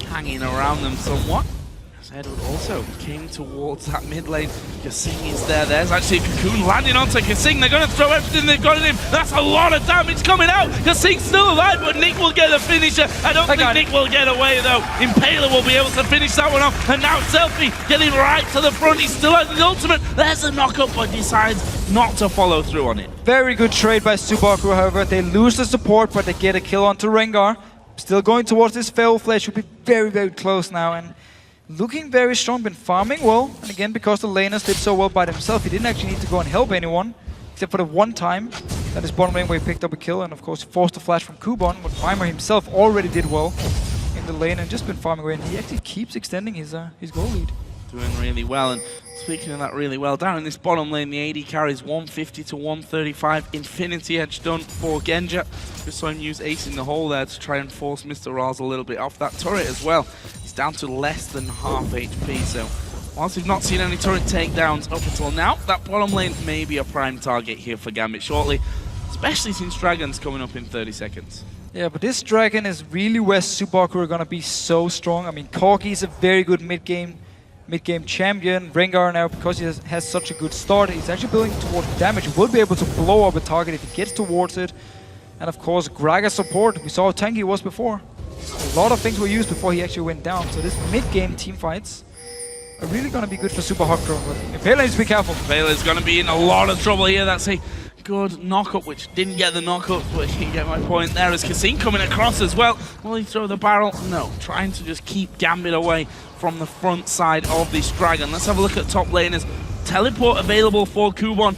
hanging around them somewhat. Eduard also came towards that mid lane. kaSing is there. There's actually a cocoon landing onto kaSing. They're going to throw everything they've got in him. That's a lot of damage coming out. kaSing's still alive, but Nick will get the finisher. I don't think Nick will get away, though. Impaler will be able to finish that one off. And now SELFIE getting right to the front. He still has the ultimate. There's a knock-up, but decides not to follow through on it. Very good trade by Supa, however. They lose the support, but they get a kill onto Rengar. Still going towards this Feral Flare. Should be very, very close now. And looking very strong, been farming well, and again, because the laners did so well by themselves, he didn't actually need to go and help anyone, except for the one time That is bottom lane where he picked up a kill and of course forced the flash from Kubon, but Mimer himself already did well in the lane and just been farming away, and he actually keeps extending his goal lead. Doing really well, and speaking of that really well, down in this bottom lane, the AD carries 150 to 135. Infinity Edge done for Genja. Just saw him use Ace in the hole there to try and force MrRalleZ a little bit off that turret as well. He's down to less than half HP, so whilst we've not seen any turret takedowns up until now, that bottom lane may be a prime target here for Gambit shortly, especially since Dragon's coming up in 30 seconds. Yeah, but this Dragon is really where Supa Hot Crew are going to be so strong. I mean, Corgi is a very good mid-game champion. Rengar now, because he has such a good start, he's actually building towards damage. He will be able to blow up a target if he gets towards it. And of course, Gragas support. We saw how tanky he was before. A lot of things were used before he actually went down. So this mid-game team fights are really going to be good for Supa Hot Crew. But Impaler needs to be careful. Impaler is going to be in a lot of trouble here. That's a good knock-up, which didn't get the knock-up, but you get my point there. Is kaSing coming across as well? Will he throw the barrel? No. Trying to just keep Gambit away from the front side of this Dragon. Let's have a look at top laners. Teleport available for Kubon.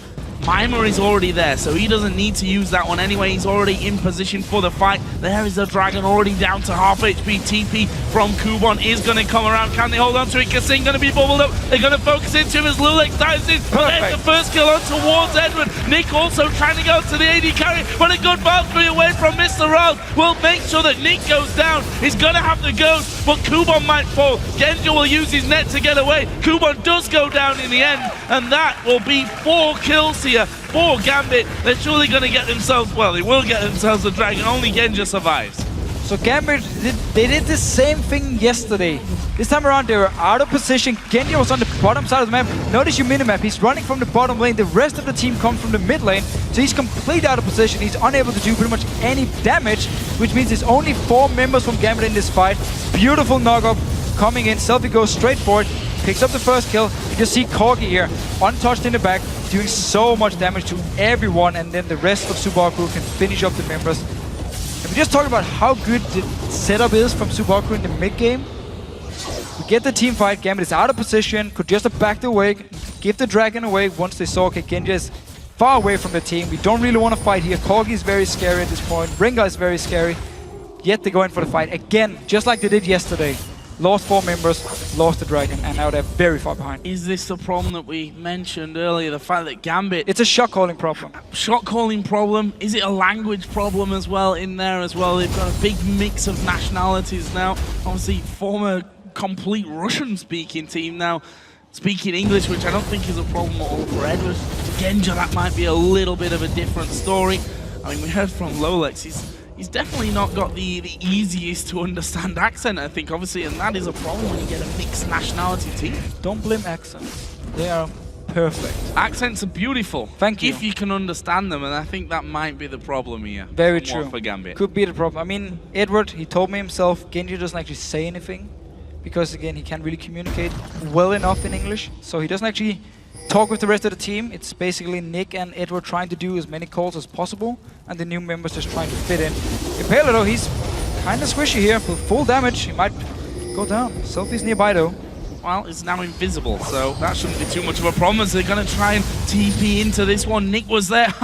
Mimer is already there, so he doesn't need to use that one anyway. He's already in position for the fight. There is the Dragon already down to half HP. TP from Kubon is going to come around. Can they hold on to it? kaSing going to be bubbled up. They're going to focus into him as Loulex dives in. There's the first kill on towards Eduard. Nick also trying to go to the AD carry, but a good Valkyrie away from MrRalleZ will make sure that Nick goes down. He's going to have the ghost, but Kubon might fall. Genja will use his net to get away. Kubon does go down in the end, and that will be 4 kills here for Gambit. They're surely going to get themselves, well, they will get themselves a Dragon. Only Genja survives. So Gambit, they did the same thing yesterday. This time around they were out of position. Genja was on the bottom side of the map. Notice your minimap, he's running from the bottom lane. The rest of the team comes from the mid lane. So he's completely out of position. He's unable to do pretty much any damage, which means there's only 4 members from Gambit in this fight. Beautiful knock-up coming in. SELFIE goes straight for it. Picks up the first kill. You can see Corgi here, untouched in the back, doing so much damage to everyone, and then the rest of Supa Hot Crew can finish up the members. And we just talked about how good the setup is from Supa Hot Crew in the mid game. We get the team fight. Gambit is out of position, could just have backed away, give the Dragon away once they saw, okay, Genja is far away from the team. We don't really want to fight here. Corgi is very scary at this point. Rengar is very scary. Yet they go in for the fight again, just like they did yesterday. Lost 4 members, lost the Dragon, and now they're very far behind. Is this the problem that we mentioned earlier? The fact that Gambit... It's a shot calling problem. Shot calling problem. Is it a language problem as well in there as well? They've got a big mix of nationalities now. Obviously, former complete Russian-speaking team now speaking English, which I don't think is a problem at all for Eduard. Genja, that might be a little bit of a different story. I mean, we heard from Loulex, he's definitely not got the easiest to understand accent, I think, obviously, and that is a problem when you get a mixed nationality team. Don't blame accents. They are perfect. Accents are beautiful. Thank you. If you can understand them, and I think that might be the problem here. Very true. For Gambit. Could be the problem. I mean, Eduard, he told me himself, Genja doesn't actually say anything, because again, he can't really communicate well enough in English, so he doesn't actually talk with the rest of the team. It's basically Nick and Eduard trying to do as many calls as possible, and the new members just trying to fit in. Impaler though, he's kind of squishy here, with full damage. He might go down. SELFIE's nearby though. Well, it's now invisible, so that shouldn't be too much of a problem as they're going to try and TP into this one. Nick was there.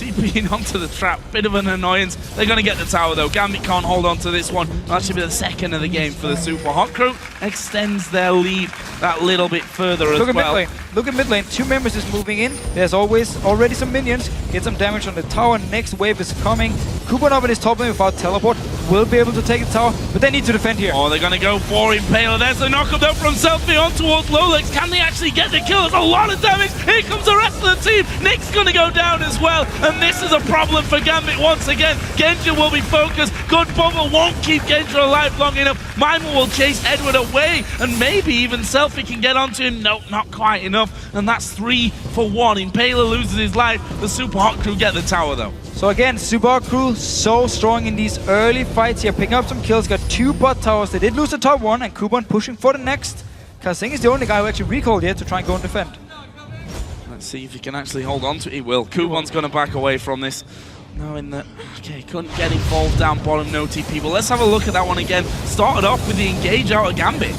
TPing onto the trap, bit of an annoyance. They're going to get the tower though. Gambit can't hold on to this one. That should be the second of the game for the Supa Hot Crew. Extends their lead that little bit further as well. Mid lane. Look at mid lane. 2 members is moving in. There's already some minions. Get some damage on the tower. Next wave is coming. Kubon up in his top lane without teleport. Will be able to take the tower, but they need to defend here. Oh, they're going to go for Impaler. There's the knock-up though from SELFIE on towards Loulex. Can they actually get the kill? There's a lot of damage. Here comes the rest of the team. Nick's going to go down as well, and this is a problem for Gambit once again. Genja will be focused. Good bubble won't keep Genja alive long enough. Mimer will chase Eduard away, and maybe even SELFIE can get onto him. Nope, not quite enough, and that's 3 for 1. Impaler loses his life. The Supa Hot Crew get the tower though. So again, Supa Hot Crew so strong in these early fights here, picking up some kills, got 2 bot towers. They did lose the top one, and Kubon pushing for the next. kaSing is the only guy who actually recalled here to try and go and defend. Let's see if he can actually hold on to it. He will. Kubon's going to back away from this, knowing that, okay, couldn't get involved down bottom, no TP. But let's have a look at that one again. Started off with the engage out of Gambit.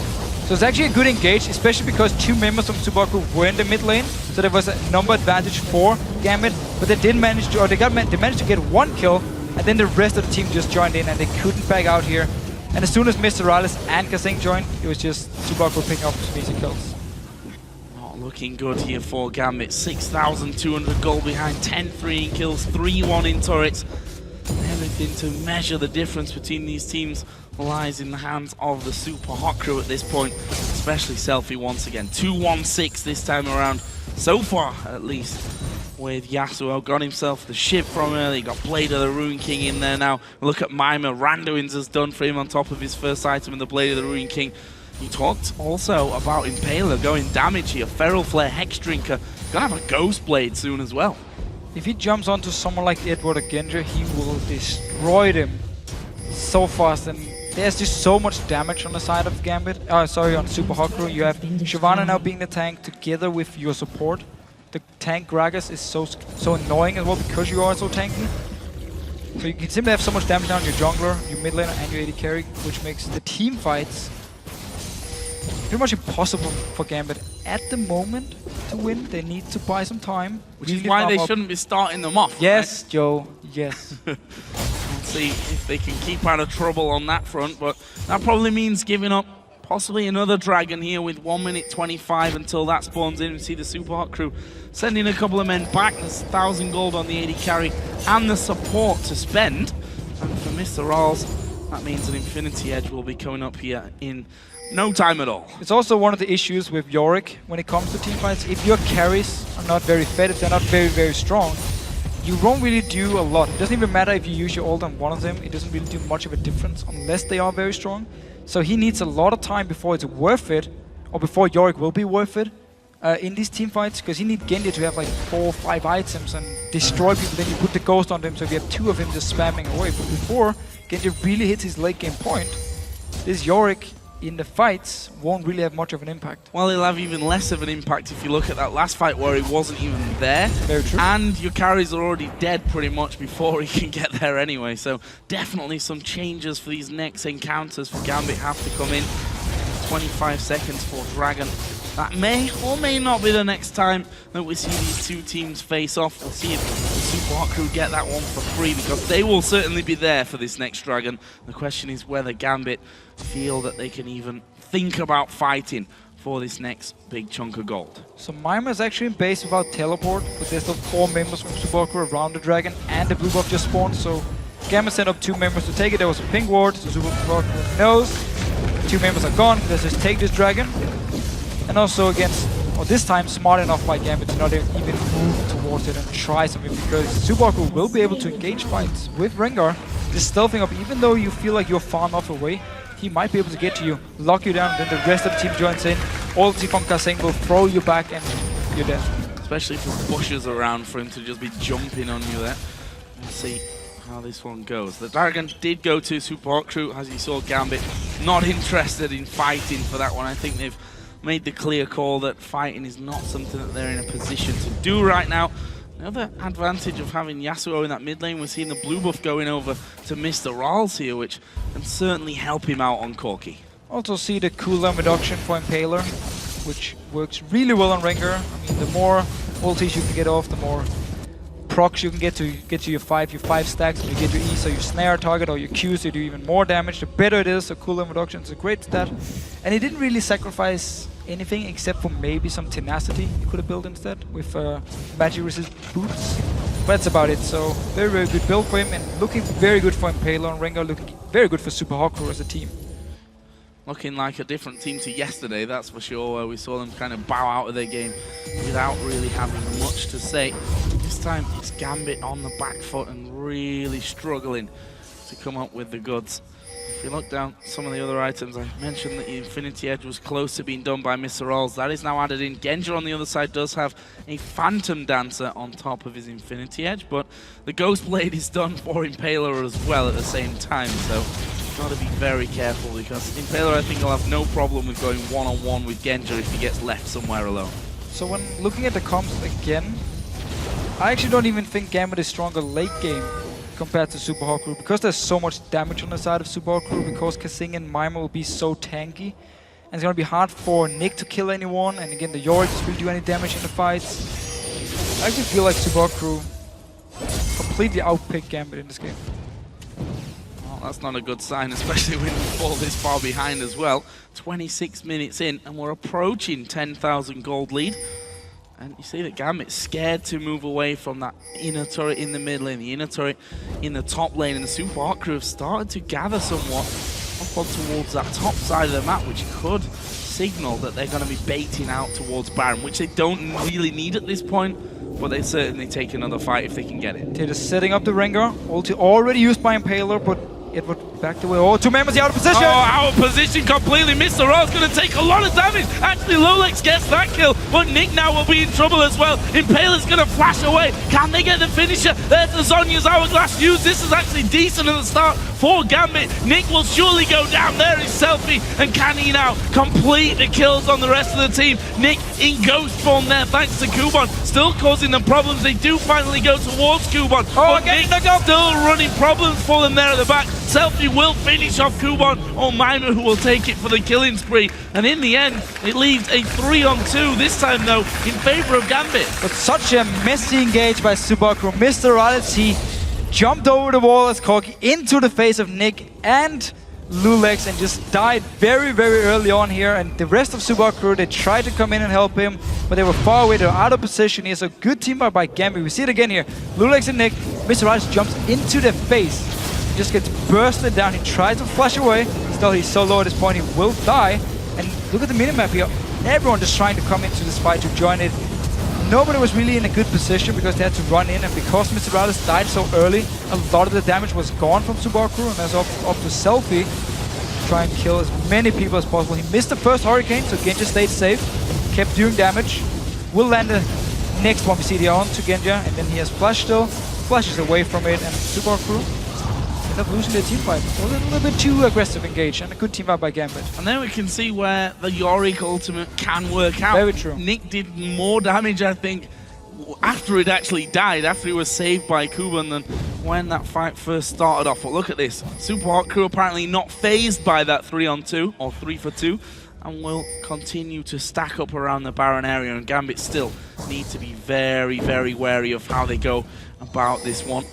So it's actually a good engage, especially because 2 members from Supa Hot Crew were in the mid lane. So there was a number advantage for Gambit, but they didn't manage to, or they managed to get 1 kill, and then the rest of the team just joined in and they couldn't back out here. And as soon as MrRalleZ and kaSing joined, it was just Supa Hot Crew picking up some easy kills. Not looking good here for Gambit. 6,200 gold behind, 10-3 in kills, 3-1 in turrets. Everything to measure the difference between these teams lies in the hands of the Supa Hot Crew at this point, especially SELFIE once again. 2-1-6 this time around, so far at least, with Yasuo. Got himself the ship from early, got Blade of the Ruin King in there now. Look at Mimer, Randuin's has done for him on top of his first item in the Blade of the Ruin King. You talked also about Impaler going damage here, Feral Flare, Hex Drinker, gonna have a Ghost Blade soon as well. If he jumps onto someone like Eduard or Genja, he will destroy them so fast, and there's just so much damage on the side of Gambit. On Supa Hot Crew. You have Shyvana now being the tank together with your support. The tank Gragas is so annoying as well because you are so tanky. So you can simply have so much damage on your jungler, your mid laner, and your AD carry, which makes the team fights pretty much impossible for Gambit at the moment to win. They need to buy some time. Which is why they shouldn't be starting them off. Yes, right? Joe. Yes. We'll see if they can keep out of trouble on that front, but that probably means giving up possibly another dragon here with 1 minute 25 until that spawns in. We see the Supa Hot Crew sending a couple of men back. There's 1,000 gold on the AD carry and the support to spend. And for MrRalleZ, that means an Infinity Edge will be coming up here in no time at all. It's also one of the issues with Yorick when it comes to teamfights. If your carries are not very fed, if they're not very, very strong, you won't really do a lot. It doesn't even matter if you use your ult on one of them. It doesn't really do much of a difference unless they are very strong. So he needs a lot of time before it's worth it, or before Yorick will be worth it in these teamfights, because he needs Genja to have like 4 or 5 items and destroy people. Then you put the ghost on them, so if you have 2 of him just spamming away. But before Genja really hits his late game point, this Yorick in the fights won't really have much of an impact. Well, he'll have even less of an impact if you look at that last fight where he wasn't even there. Very true. And your carries are already dead pretty much before he can get there anyway. So definitely some changes for these next encounters for Gambit have to come in. 25 seconds for Dragon. That may or may not be the next time that we see these 2 teams face off. We'll see if the Supa Hot Crew get that one for free, because they will certainly be there for this next Dragon. The question is whether Gambit feel that they can even think about fighting for this next big chunk of gold. So Mimer is actually in base without teleport, but there's still 4 members from Supa Hot Crew around the Dragon, and the blue buff just spawned, so Gambit sent up 2 members to take it. There was a ping ward, so Supa Hot Crew knows 2 members are gone. Let's just take this Dragon. And also against, or this time, smart enough by Gambit to not even move towards it and try something, because Supa Hot Crew will be able to engage fights with Rengar, just stealthing up. Even though you feel like you're far enough away, he might be able to get to you, lock you down, then the rest of the team joins in. Ulti from kaSing will throw you back and you're dead. Especially if there's bushes around for him to just be jumping on you there. Let's see how this one goes. The Dragon did go to Supa Hot Crew, as you saw. Gambit not interested in fighting for that one. I think they've made the clear call that fighting is not something that they're in a position to do right now. Another advantage of having Yasuo in that mid lane, we're seeing the blue buff going over to MrRalleZ here, which can certainly help him out on Corki. Also see the cooldown reduction for Impaler, which works really well on Rengar. I mean, the more ultis you can get off, the more procs you can get to your 5 stacks, and you get your E, so you snare a target, or your Q, so you do even more damage. The better it is, so cooldown reduction is a great stat. And he didn't really sacrifice anything except for maybe some tenacity you could have built instead with magic resist boots. But that's about it. So very, very good build for him, and looking very good for Impaler, and Rengar looking very good for Supa Hot Crew as a team. Looking like a different team to yesterday, that's for sure, where we saw them kind of bow out of their game without really having much to say. This time it's Gambit on the back foot and really struggling to come up with the goods. If you look down some of the other items, I mentioned that the Infinity Edge was close to being done by MrRalleZ. That is now added in. Genja on the other side does have a Phantom Dancer on top of his Infinity Edge, but the Ghost Blade is done for Impaler as well at the same time, so got to be very careful, because Impaler, I think, will have no problem with going one-on-one with Genja if he gets left somewhere alone. So when looking at the comps again, I actually don't even think Gambit is stronger late game compared to Supa Hot Crew, because there's so much damage on the side of Supa Hot Crew, because kaSing and Mimer will be so tanky. and it's gonna be hard for Nick to kill anyone, and again the Yorick doesn't really do any damage in the fights. I actually feel like Supa Hot Crew completely outpicked Gambit in this game. Well, that's not a good sign, especially when we fall this far behind as well. 26 minutes in, and we're approaching 10,000 gold lead. And you see that Gambit's scared to move away from that inner turret in the mid lane, the inner turret in the top lane, and the Supa Hot Crew have started to gather somewhat up on towards that top side of the map, which could signal that they're going to be baiting out towards Baron, which they don't really need at this point, but they certainly take another fight if they can get it. They're just setting up the Rengar, ulti already used by Impaler, but Edward backed away. Oh, two members out of position! Oh, out of position completely. MrRalleZ going to take a lot of damage. Actually, Loulex gets that kill, but Nick now will be in trouble as well. Impaler's going to flash away. Can they get the finisher? There's the Zhonya's Hourglass used. This is actually decent at the start for Gambit. Nick will surely go down. There is SELFIE, and can he now complete the kills on the rest of the team? Nick in ghost form there, thanks to Kubon. Still causing them problems. They do finally go towards Kubon, but Nick still running problems for them there at the back. SELFIE will finish off Kubon, or Mimer, who will take it for the killing spree. And in the end, it leaves a 3-on-2, this time though, in favor of Gambit. But such a messy engage by Supa Hot Crew. MrRalleZ, he jumped over the wall as Corki into the face of Nick and Loulex and just died very, very early on here. And the rest of Supa Hot Crew, they tried to come in and help him, but they were far away, they were out of position here. So good team by Gambit. We see it again here. Loulex and Nick, MrRalleZ jumps into their face. He just gets bursted down. He tries to flash away. Still, he's so low at this point, he will die. And look at the minimap here. Everyone just trying to come into this fight to join it. Nobody was really in a good position because they had to run in, and because MrRalleZ died so early, a lot of the damage was gone from Supa Hot Crew, and that's up to SELFIE to try and kill as many people as possible. He missed the first Hurricane, so Genja stayed safe, kept doing damage. Will land the next one we see here on to Genja, and then he has Flash still, flashes away from it, and Supa Hot Crew end up losing their team fight. It was a little bit too aggressive engage, and a good team fight by Gambit. And then we can see where the Yorick ultimate can work out. Very true. Nick did more damage, I think, after it actually died, after he was saved by Kubon, than when that fight first started off. But look at this. Supa Hot Crew apparently not phased by that 3-on-2, or 3-for-2, and will continue to stack up around the Baron area, and Gambit still need to be very, very wary of how they go about this one.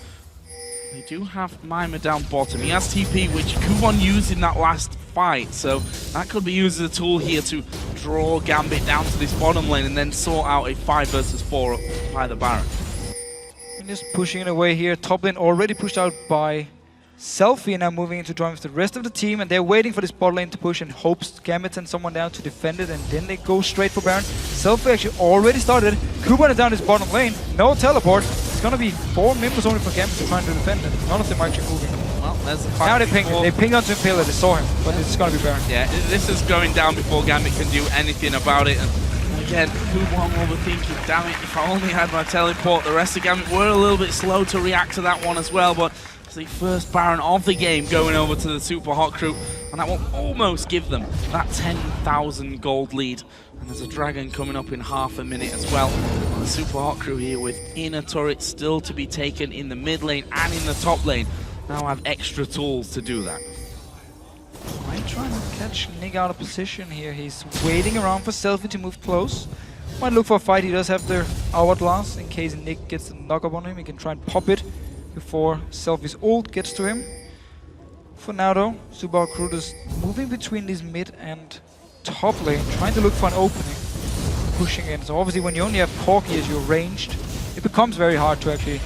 They do have Mimer down bottom. He has TP, which Kubon used in that last fight, so that could be used as a tool here to draw Gambit down to this bottom lane and then sort out a 5 versus 4 up by the Baron. And just pushing it away here. Top lane already pushed out by SELFIE, now moving into join with the rest of the team, and they're waiting for this bot lane to push and hopes Gambit sends someone down to defend it, and then they go straight for Baron. SELFIE actually already started. Kubon is down his bottom lane. No teleport. It's gonna be 4 members only for Gambit to try to defend it. None of them are actually moving. Well, there's the fight. Now they ping onto Impaler, they saw him, but it's gonna be Baron. Yeah, this is going down before Gambit can do anything about it. And again, Kubon will be thinking, damn it, if I only had my teleport. The rest of Gambit were a little bit slow to react to that one as well, but it's the first Baron of the game going over to the Supa Hot Crew, and that will almost give them that 10,000 gold lead. And there's a dragon coming up in half a minute as well. The Supa Hot Crew here with inner turrets still to be taken in the mid lane and in the top lane. Now have extra tools to do that. Might try and catch Nick out of position here. He's waiting around for SELFIE to move close. Might look for a fight. He does have their Hourglass in case Nick gets a knock up on him. He can try and pop it before SELFIE's ult gets to him. For now though, Supa Hot Crew is moving between this mid and top lane, trying to look for an opening, pushing in. So obviously when you only have Corki as your ranged, it becomes very hard to actually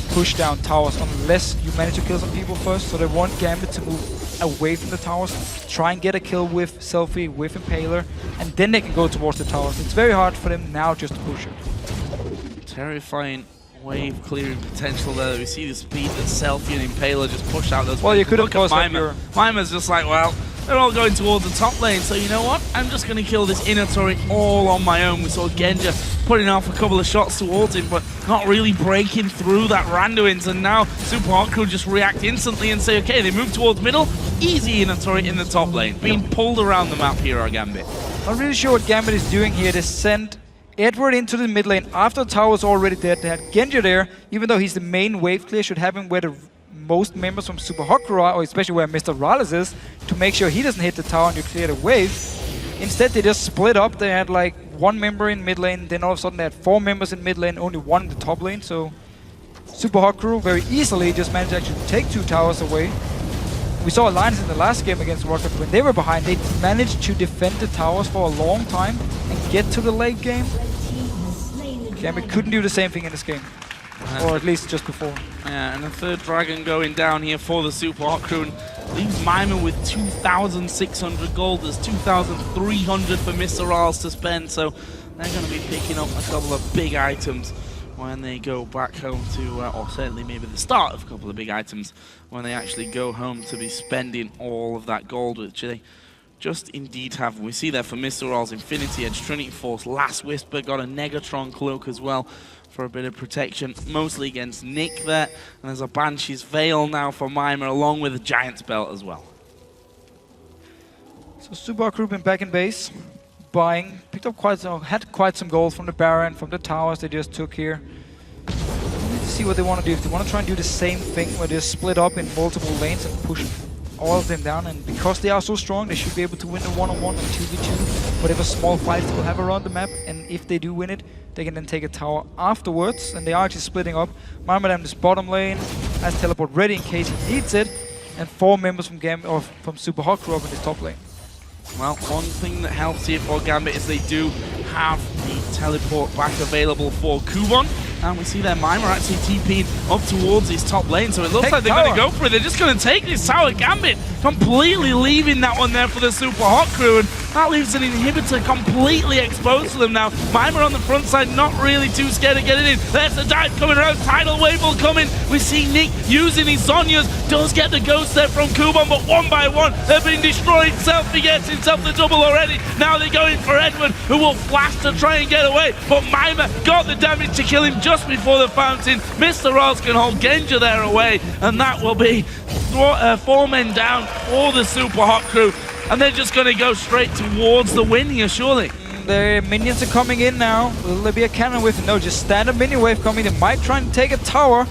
push down towers unless you manage to kill some people first. So they want Gambit to move away from the towers, try and get a kill with SELFIE, with Impaler, and then they can go towards the towers. It's very hard for them now just to push it. Terrifying wave clearing potential there. We see the speed that SELFIE and Impaler just push out those. Well, you could have look at Mimer. Mimer's just like, well, they're all going towards the top lane, so you know what? I'm just going to kill this inner turret all on my own. We saw Genja putting off a couple of shots towards him, but not really breaking through that Randuin's. And now Supa Hot Crew just react instantly and say, okay, they move towards middle. Easy inner turret in the top lane. Being pulled around the map here are Gambit. Not really sure what Gambit is doing here. They sent Eduard into the mid lane after the tower's already dead. They had Genja there, even though he's the main wave clear, should have him where the most members from Supa Hot Crew are, or especially where MrRalleZ is, to make sure he doesn't hit the tower and you clear the wave. Instead, they just split up. They had like 1 member in mid lane, then all of a sudden they had 4 members in mid lane, only 1 in the top lane. So Supa Hot Crew very easily just managed to actually take 2 towers away. We saw Alliance in the last game against Rocket when they were behind. They managed to defend the towers for a long time and get to the late game. Gambit couldn't do the same thing in this game. Or at least just before. Yeah, and a third dragon going down here for the Supa Hot Crew. And leaves Mimer with 2,600 gold. There's 2,300 for MrRalleZ to spend. So they're going to be picking up a couple of big items when they go back home to, or certainly maybe the start of a couple of big items when they actually go home to be spending all of that gold, which they just indeed have. We see there for MrRalleZ Infinity Edge, Trinity Force, Last Whisper, got a Negatron Cloak as well for a bit of protection, mostly against Nick there. And there's a Banshee's Veil now for Mimer, along with a Giant's Belt as well. So Supa Crew been back in base, buying, picked up had quite some gold from the Baron, from the towers they just took here. Let's see what they want to do. If they want to try and do the same thing, where they split up in multiple lanes and push all of them down, and because they are so strong, they should be able to win the 1-on-1 and 2v2, whatever small fights they'll have around the map. And if they do win it, they can then take a tower afterwards, and they are actually splitting up. Mimer in this bottom lane has teleport ready in case he needs it, and 4 members from from Supa Hot Crew up in this top lane. Well, one thing that helps here for Gambit is they do have the teleport back available for Kubon. And we see their Mimer actually TP'd up towards his top lane, so it looks like they're going to go for it. They're just going to take this tower. Gambit completely leaving that one there for the Supa Hot Crew, and that leaves an inhibitor completely exposed to them now. Mimer on the front side, not really too scared of getting in. There's the dive coming around, Tidal Wave will come in. We see Nick using his Zhonya's, does get the ghost there from Kubon, but one by one, they're being destroyed. SELFIE gets himself the double already. Now they're going for Eduard, who will flash to try and get away, but Mimer got the damage to kill him just before the fountain. MrRalleZ can hold Genja there away, and that will be 4 men down for the Supa Hot Crew, and they're just going to go straight towards the win here, surely. The minions are coming in now. Will there be a cannon wave? No, just standard minion wave coming. They might try and take a tower.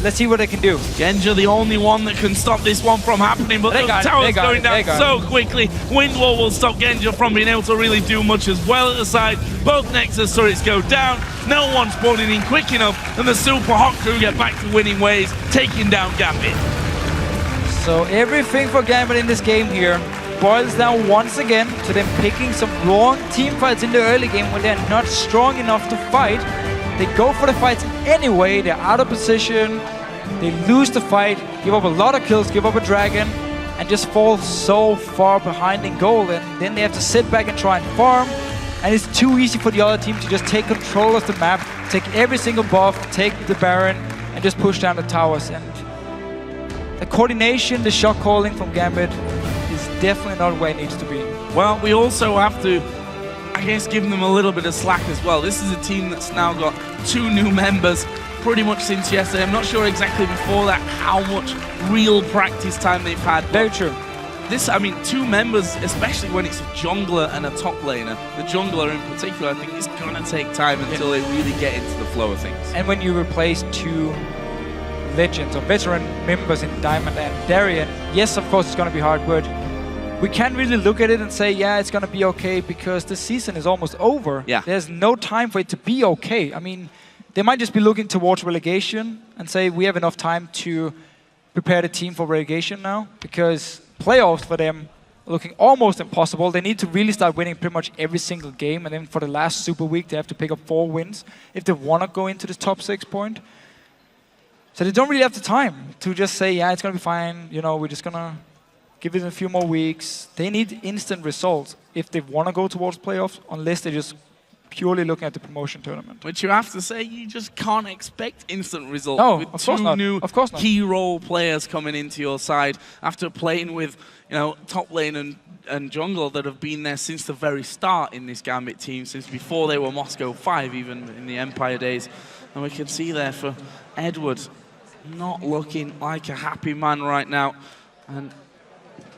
Let's see what they can do. Genja, the only one that can stop this one from happening, but the tower's going down so quickly. Windwall will stop Genja from being able to really do much as well at the side. Both Nexus turrets go down. No one's spawning in quick enough, and the Supa Hot Crew get back to winning ways, taking down Gambit. So everything for Gambit in this game here boils down once again to them picking some wrong team fights in the early game when they're not strong enough to fight. They go for the fights anyway, they're out of position, they lose the fight, give up a lot of kills, give up a dragon, and just fall so far behind in gold, and then they have to sit back and try and farm, and it's too easy for the other team to just take control of the map, take every single buff, take the Baron, and just push down the towers. And the coordination, the shot calling from Gambit is definitely not where it needs to be. Well, we also have to, I guess, give them a little bit of slack as well. This is a team that's now got 2 new members pretty much since yesterday. I'm not sure exactly before that how much real practice time they've had. Very true. This, I mean, 2 members, especially when it's a jungler and a top laner. The jungler in particular, I think it's going to take time until they really get into the flow of things. And when you replace 2 legends or veteran members in Diamond and Darien, yes, of course, it's going to be hard, but we can't really look at it and say, yeah, it's going to be okay, because the season is almost over. Yeah. There's no time for it to be okay. I mean, they might just be looking towards relegation and say we have enough time to prepare the team for relegation now, because playoffs for them are looking almost impossible. They need to really start winning pretty much every single game, and then for the last Super Week, they have to pick up 4 wins if they want to go into the top 6 point. So they don't really have the time to just say, yeah, it's going to be fine, you know, we're just going to give it a few more weeks. They need instant results if they want to go towards playoffs, unless they're just purely looking at the promotion tournament. But you have to say, you just can't expect instant results with with 2 new key role players coming into your side after playing with, you know, top lane and jungle that have been there since the very start in this Gambit team, since before they were Moscow 5, even in the Empire days. And we can see there for Eduard, not looking like a happy man right now. And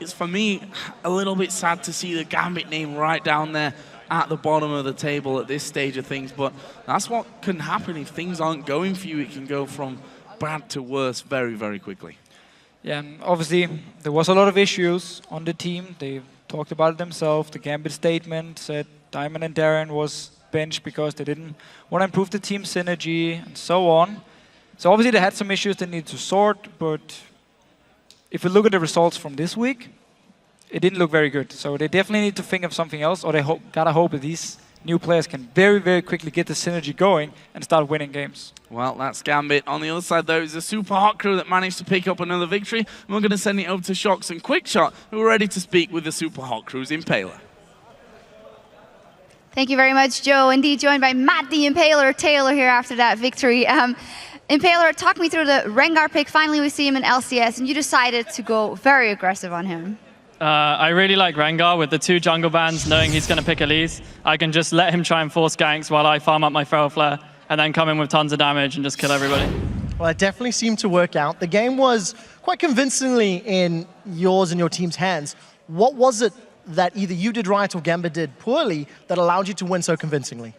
it's, for me, a little bit sad to see the Gambit name right down there at the bottom of the table at this stage of things, but that's what can happen if things aren't going for you. It can go from bad to worse very, very quickly. Yeah, and obviously there was a lot of issues on the team. They talked about it themselves. The Gambit statement said Diamond and Darren was benched because they didn't want to improve the team synergy and so on. So obviously they had some issues they needed to sort, but if we look at the results from this week, it didn't look very good. So they definitely need to think of something else, or they gotta hope that these new players can very, very quickly get the synergy going and start winning games. Well, that's Gambit. On the other side, though, is the Supa Hot Crew that managed to pick up another victory. And we're going to send it over to Shox and Quickshot, who are ready to speak with the Supa Hot Crew's Impaler. Thank you very much, Joe. Indeed, joined by Matt the Impaler Taylor here after that victory. Impaler, talk me through the Rengar pick. Finally, we see him in LCS, and you decided to go very aggressive on him. I really like Rengar with the 2 jungle bans, knowing he's going to pick Elise. I can just let him try and force ganks while I farm up my Feral Flare, and then come in with tons of damage and just kill everybody. Well, it definitely seemed to work out. The game was quite convincingly in yours and your team's hands. What was it that either you did right or Gambit did poorly that allowed you to win so convincingly?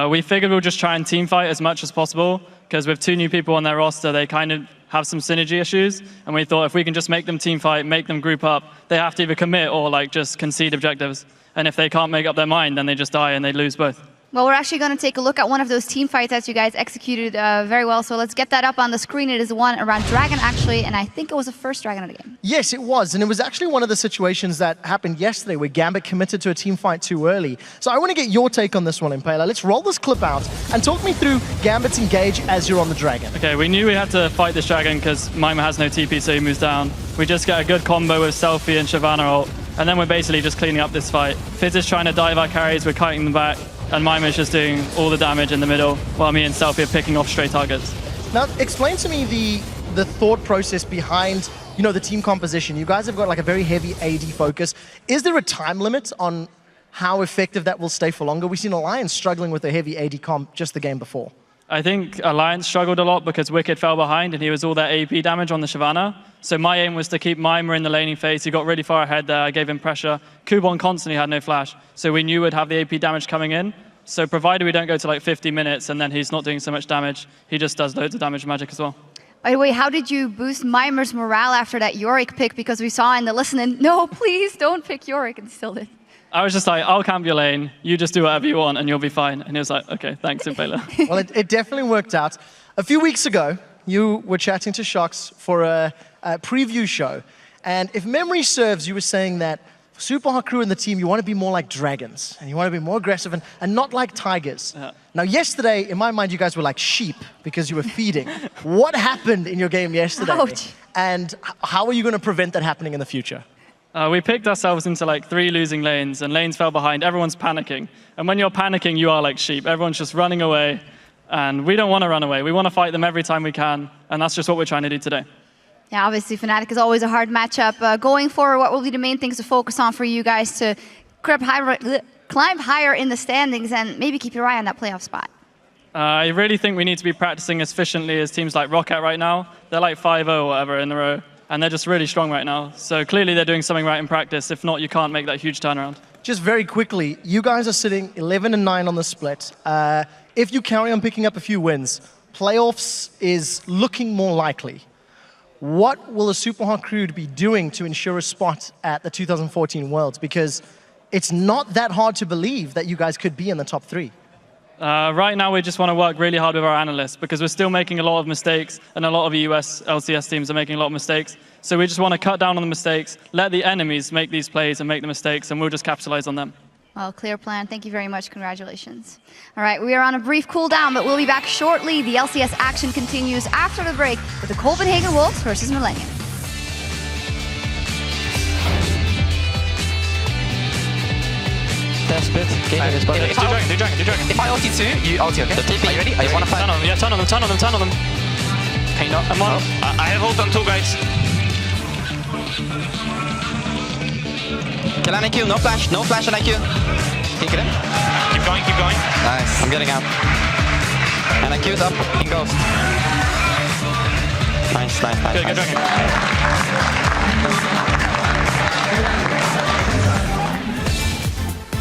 We figured we'll just try and team fight as much as possible, because with 2 new people on their roster, they kind of have some synergy issues, and we thought if we can just make them team fight, make them group up, they have to either commit or like just concede objectives. And if they can't make up their mind, then they just die and they lose both. Well, we're actually going to take a look at one of those team fights that you guys executed very well. So let's get that up on the screen. It is one around Dragon, actually, and I think it was the first Dragon of the game. Yes, it was. And it was actually one of the situations that happened yesterday where Gambit committed to a team fight too early. So I want to get your take on this one, Impaler. Let's roll this clip out and talk me through Gambit's engage as you're on the Dragon. Okay, we knew we had to fight this Dragon because Mimer has no TP, so he moves down. We just get a good combo with SELFIE and Shyvana ult, and then we're basically just cleaning up this fight. Fizz is trying to dive our carries, we're kiting them back, and Mimer's just doing all the damage in the middle, while me and SELFIE are picking off stray targets. Now, explain to me the thought process behind, you know, the team composition. You guys have got like a very heavy AD focus. Is there a time limit on how effective that will stay for longer? We've seen Alliance struggling with a heavy AD comp just the game before. I think Alliance struggled a lot because Wicked fell behind and he was all that AP damage on the Shyvana. So my aim was to keep Mimer in the laning phase. He got really far ahead there. I gave him pressure. Kubon constantly had no flash. So we knew we'd have the AP damage coming in. So provided we don't go to like 50 minutes and then he's not doing so much damage, he just does loads of damage magic as well. By the way, how did you boost Mimer's morale after that Yorick pick? Because we saw in the listening, no, please don't pick Yorick, and still did. I was just like, I'll camp your lane, you just do whatever you want and you'll be fine. And he was like, okay, thanks, Impaler. Well, it definitely worked out. A few weeks ago, you were chatting to Shox for a preview show. And if memory serves, you were saying that for Supa Hot Crew and the team, you want to be more like dragons. And you want to be more aggressive and not like tigers. Now, yesterday, in my mind, you guys were like sheep because you were feeding. What happened in your game yesterday? Ouch. And how are you going to prevent that happening in the future? We picked ourselves into like 3 losing lanes and lanes fell behind. Everyone's panicking. And when you're panicking, you are like sheep. Everyone's just running away. And we don't want to run away. We want to fight them every time we can. And that's just what we're trying to do today. Yeah, obviously Fnatic is always a hard matchup. Going forward, what will be the main things to focus on for you guys to climb higher in the standings and maybe keep your eye on that playoff spot? I really think we need to be practicing as efficiently as teams like Rocket right now. They're like 5-0 or whatever in a row. And they're just really strong right now. So clearly they're doing something right in practice. If not, you can't make that huge turnaround. Just very quickly, you guys are sitting 11-9 on the split. If you carry on picking up a few wins, playoffs is looking more likely. What will the Supa Hot Crew be doing to ensure a spot at the 2014 Worlds? Because it's not that hard to believe that you guys could be in the top 3. Right now, we just want to work really hard with our analysts because we're still making a lot of mistakes and a lot of US LCS teams are making a lot of mistakes. So we just want to cut down on the mistakes, let the enemies make these plays and make the mistakes, and we'll just capitalize on them. Well, clear plan. Thank you very much. Congratulations. All right, we are on a brief cooldown, but we'll be back shortly. The LCS action continues after the break with the Copenhagen Wolves versus Millennium. They're split. Gaming is better. Do dragon. If I ulti too, you ulti, okay? Are you ready? Are you want to fight? Turn on them, yeah, turn on them. Can you not? I'm on. I have ult on 2 guys. Kill an IQ, no flash on IQ. Can you get him? Keep going. Nice, I'm getting out. And IQ's up in Ghost. Nice. Good dragon.